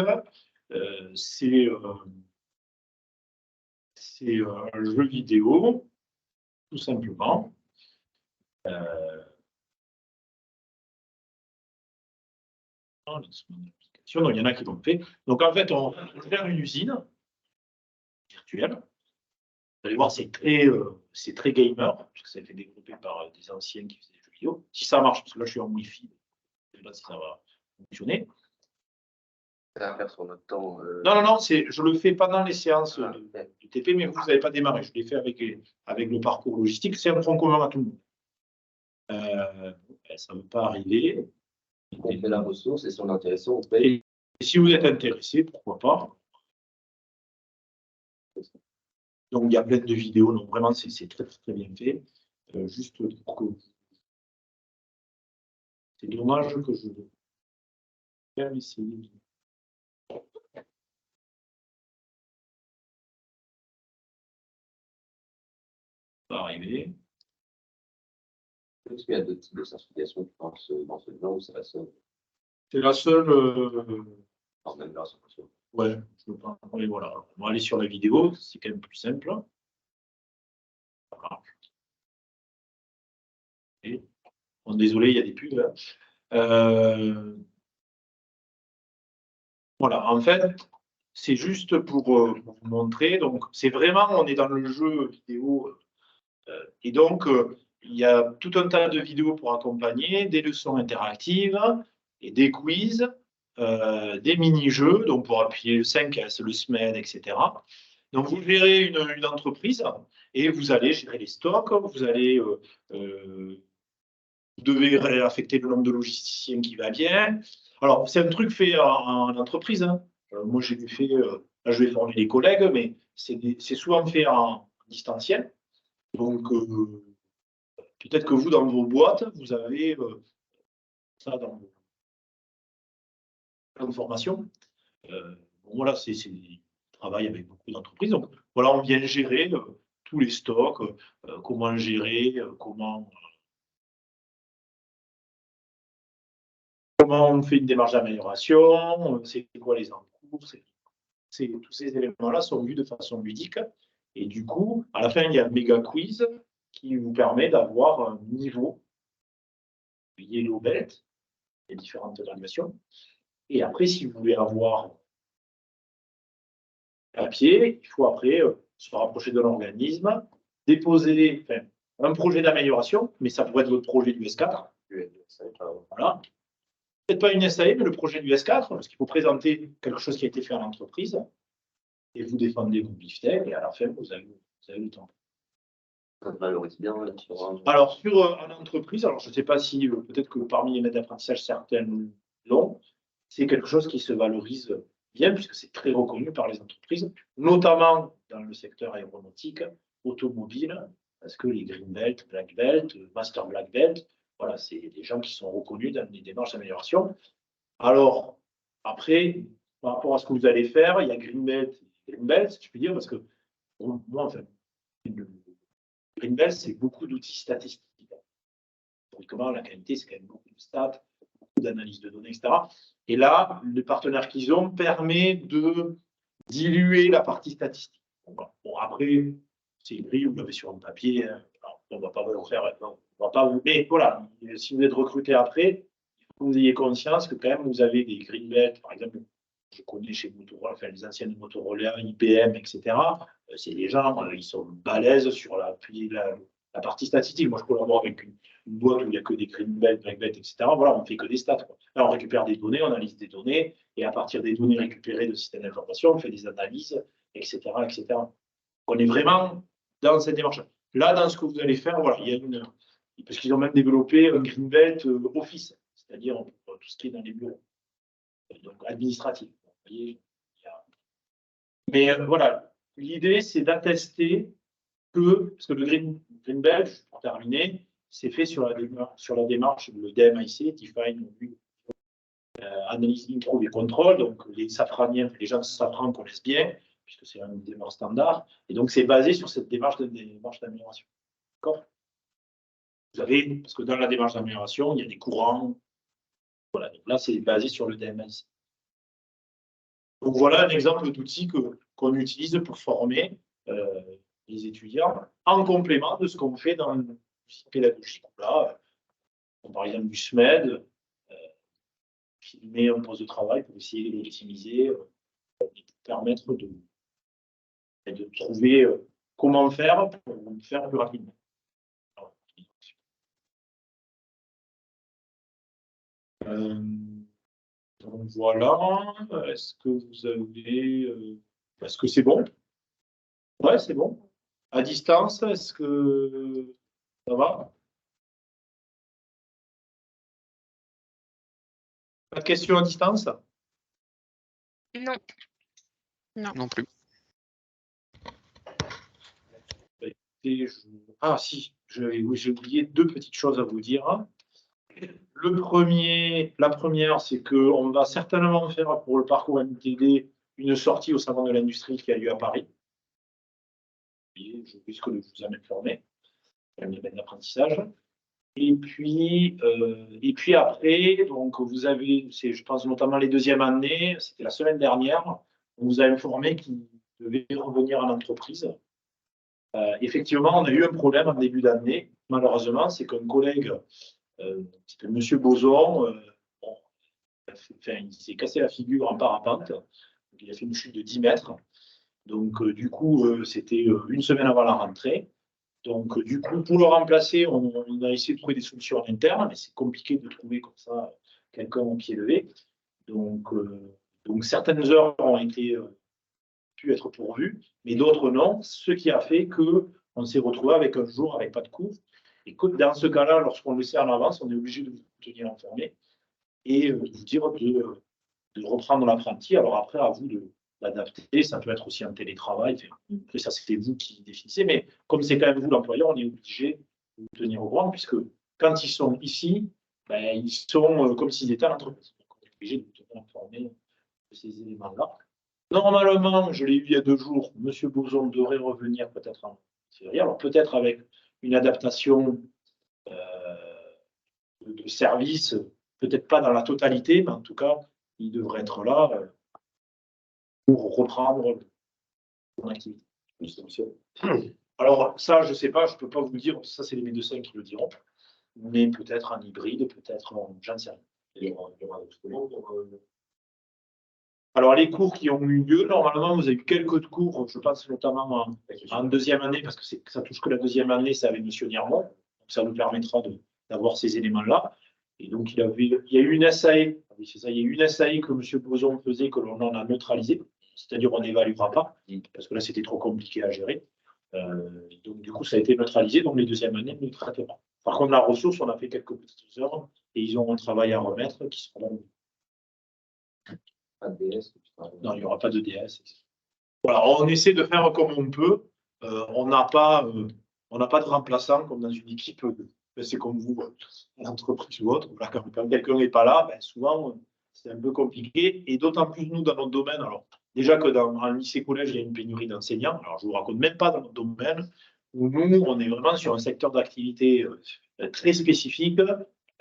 C'est un jeu vidéo, tout simplement. Donc, il y en a qui l'ont fait. Donc, en fait, on gère une usine virtuelle. Vous allez voir, c'est très gamer, parce que ça a été développé par des anciens qui faisaient des jeux vidéo. Si ça marche, parce que là, je suis en Wi-Fi, je ne sais pas si ça va fonctionner. Ça va faire sur notre temps. Non, je le fais pendant les séances de TP, mais vous n'avez pas démarré. Je l'ai fait avec le parcours logistique. C'est un tronc commun à tout le monde. Ça ne veut pas arriver. On fait la ressource et si on est intéressé, on paye. Et si vous êtes intéressé, pourquoi pas. Donc, il y a plein de vidéos. Donc, vraiment, c'est très, très bien fait. Juste pour que... C'est dommage que je... vais essayer. Ça va arriver. Est-ce qu'il y a d'autres types de certifications dans ce genre ou c'est la seule? C'est la seule. Même version. Ouais, je veux pas. Oui, voilà. On va aller sur la vidéo, c'est quand même plus simple. Voilà. Et... Bon, désolé, il y a des pubs. Voilà, en fait, c'est juste pour vous montrer. Donc, c'est vraiment, on est dans le jeu vidéo. Et donc, il y a tout un tas de vidéos pour accompagner, des leçons interactives, et des quiz, des mini-jeux, donc pour appuyer le 5S, le SMED, etc. Donc, vous gérez une entreprise et vous allez gérer les stocks, vous allez... vous devez affecter le nombre de logisticiens qui va bien. Alors, c'est un truc fait en entreprise. Hein. Moi, j'ai fait... là, je vais former les collègues, mais c'est souvent fait en distanciel. Donc, peut-être que vous, dans vos boîtes, vous avez ça dans vos plans de formation. Bon, voilà, c'est travail avec beaucoup d'entreprises. Donc, voilà, on vient gérer tous les stocks, comment gérer, comment on fait une démarche d'amélioration, c'est quoi les encours. Tous ces éléments-là sont vus de façon ludique. Et du coup, à la fin, il y a un méga quiz qui vous permet d'avoir un niveau Yellow Belt, les différentes graduations. Et après, si vous voulez avoir papier, il faut après se rapprocher de l'organisme, déposer un projet d'amélioration, mais ça pourrait être votre projet du S4. Voilà. Peut-être pas une SAE, mais le projet du S4, parce qu'il faut présenter quelque chose qui a été fait en entreprise, et vous défendez vos biftec, et à la fin, vous avez le temps. Ça valorise bien Alors, en entreprise, alors je ne sais pas si, peut-être que parmi les maîtres d'apprentissage, certaines l'ont, c'est quelque chose qui se valorise bien, puisque c'est très reconnu par les entreprises, notamment dans le secteur aéronautique, automobile, parce que les Green Belt, Black Belt, Master Black Belt, voilà, c'est des gens qui sont reconnus dans les démarches d'amélioration. Alors, après, par rapport à ce que vous allez faire, il y a Green Belt et Green Belt, si je puis dire, parce que bon, moi, enfin, Green Belt, c'est beaucoup d'outils statistiques. Comment la qualité, c'est quand même beaucoup de stats, beaucoup d'analyse de données, etc. Et là, le partenaire qu'ils ont permet de diluer la partie statistique. Bon, après, c'est une grille, vous l'avez sur un papier, hein. Alors, on ne va pas vous le faire, non, on va pas vous. Mais voilà, si vous êtes recruté après, il faut que vous ayez conscience que quand même vous avez des green belts, par exemple, je connais chez Motorola, enfin, les anciennes Motorola, IBM, etc. C'est des gens, ils sont balèzes sur la partie statistique. Moi, je collabore avec une boîte où il n'y a que des green belts, black belts, etc. Voilà, on ne fait que des stats, quoi. Là, on récupère des données, on analyse des données, et à partir des données récupérées de systèmes d'information, on fait des analyses, etc., etc. On est vraiment dans cette démarche. Là, dans ce que vous allez faire, voilà, il y a parce qu'ils ont même développé un green belt office, c'est-à-dire tout ce qui est dans les bureaux, donc administratif. Vous voyez, mais voilà, l'idée, c'est d'attester que, parce que le green belt, pour terminer, c'est fait sur la démarche, le DMIC, Define, Analyse, Improve et Control, donc les safraniens, les gens de Safran connaissent bien, puisque c'est une démarche standard, et donc c'est basé sur cette démarche d'amélioration. D'accord? Vous avez, parce que dans la démarche d'amélioration, il y a des courants, voilà, donc là c'est basé sur le DMS. Donc voilà un exemple d'outil qu'on utilise pour former les étudiants en complément de ce qu'on fait dans le pédagogique. Là, par exemple du SMED, qui met un poste de travail pour essayer de l'optimiser, et permettre de trouver comment faire pour le faire plus rapidement. Donc voilà, est-ce que vous avez... est-ce que c'est bon? Ouais, c'est bon. À distance, est-ce que ça va? Pas de questions à distance? Non. Non plus. Ah si, oui, j'ai oublié 2 petites choses à vous dire. La première, c'est qu'on va certainement faire pour le parcours MTD une sortie au Salon de l'Industrie qui a lieu à Paris. Je risque de vous en informer. Un événement d'apprentissage. Et puis après, donc vous avez, je pense notamment les deuxièmes années, c'était la semaine dernière, on vous a informé qu'ils devaient revenir en entreprise. Effectivement, on a eu un problème en début d'année, malheureusement, c'est qu'un collègue, c'était M. Boson, il s'est cassé la figure en parapente, il a fait une chute de 10 mètres. Donc, du coup, c'était une semaine avant la rentrée. Donc, du coup, pour le remplacer, on a essayé de trouver des solutions en interne, mais c'est compliqué de trouver comme ça quelqu'un au pied levé. Donc certaines heures ont pu être pourvues, mais d'autres non. Ce qui a fait qu'on s'est retrouvé avec un jour avec pas de cours. Et que dans ce cas-là, lorsqu'on le sait en avance, on est obligé de vous tenir informé et de vous dire de reprendre l'apprenti. Alors après, à vous d'adapter. Ça peut être aussi un télétravail. Après, ça, c'était vous qui définissez. Mais comme c'est quand même vous l'employeur, on est obligé de vous tenir au courant, puisque quand ils sont ici, ben, ils sont comme s'ils étaient à l'entreprise. Donc, on est obligé de vous tenir informé de ces éléments-là. Normalement, je l'ai eu il y a 2 jours, M. Boson devrait revenir peut-être en février. Alors, peut-être avec une adaptation de service, peut-être pas dans la totalité, mais en tout cas, il devrait être là pour reprendre son activité. Alors, ça, je ne sais pas, je ne peux pas vous le dire, ça, c'est les médecins qui le diront, mais peut-être en hybride, peut-être j'en sais rien. Alors, les cours qui ont eu lieu, normalement, vous avez eu quelques cours, je pense notamment en deuxième année, parce que ça touche que la deuxième année, c'est avec M. Niermont, donc ça nous permettra d'avoir ces éléments-là. Et donc, il y a eu une SAE, oui, c'est ça, il y a eu une SAE que M. Boson faisait, que l'on en a neutralisé, c'est-à-dire on n'évaluera pas, parce que là, c'était trop compliqué à gérer. Donc, du coup, ça a été neutralisé, donc les deuxièmes années ne le traitaient pas. Par contre, la ressource, on a fait quelques petites heures, et ils ont un travail à remettre qui seront... Pas de DS. Non, il n'y aura pas de DS. Voilà, on essaie de faire comme on peut. On n'a pas de remplaçant comme dans une équipe. C'est comme vous, une entreprise ou autre. Voilà, quand quelqu'un n'est pas là, ben, souvent, c'est un peu compliqué. Et d'autant plus, nous, dans notre domaine, alors déjà que dans un lycée-collège, il y a une pénurie d'enseignants. Alors, je ne vous raconte même pas dans notre domaine, où nous, on est vraiment sur un secteur d'activité très spécifique.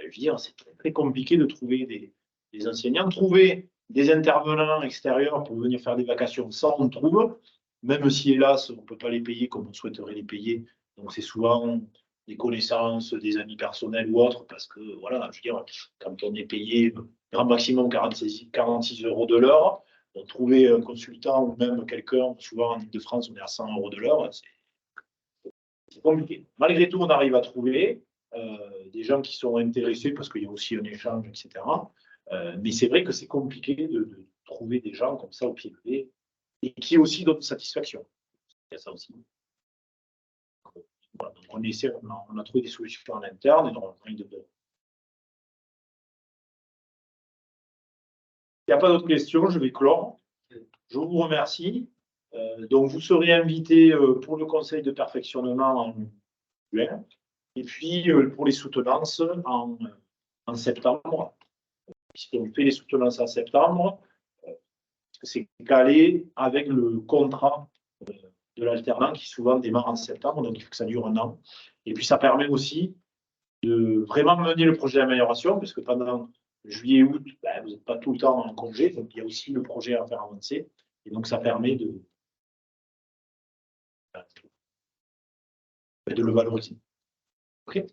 Je veux dire, c'est très compliqué de trouver des enseignants. Trouver des intervenants extérieurs pour venir faire des vacations, ça on trouve, même si hélas on ne peut pas les payer comme on souhaiterait les payer. Donc c'est souvent des connaissances, des amis personnels ou autres, parce que voilà, je veux dire, quand on est payé grand maximum 46 € de l'heure, trouver un consultant ou même quelqu'un, souvent en Ile-de-France on est à 100 € de l'heure, c'est compliqué. Malgré tout, on arrive à trouver des gens qui sont intéressés parce qu'il y a aussi un échange, etc. Mais c'est vrai que c'est compliqué de trouver des gens comme ça au pied levé et qui aussi donnent satisfaction. Il y a ça aussi. Voilà, donc on a trouvé des solutions en interne et donc il n'y a pas d'autres questions, je vais clore. Je vous remercie. Donc vous serez invité pour le conseil de perfectionnement en juin et puis pour les soutenances en septembre. On fait les soutenances en septembre, c'est calé avec le contrat de l'alternant qui souvent démarre en septembre, donc il faut que ça dure 1 an. Et puis ça permet aussi de vraiment mener le projet d'amélioration, parce que pendant juillet et août, ben, vous n'êtes pas tout le temps en congé, donc il y a aussi le projet à faire avancer. Et donc ça permet de le valoriser. OK.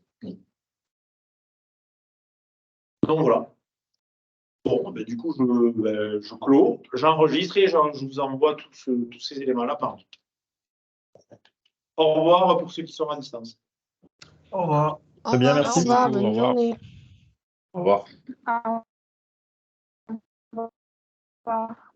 Donc voilà. Bon, ben, du coup, je clôt, j'enregistre et je vous envoie tous ces éléments-là par mail. Au revoir pour ceux qui sont à distance. Au revoir. Très bien, merci. Au revoir, beaucoup. bonne journée. Au revoir. Au revoir.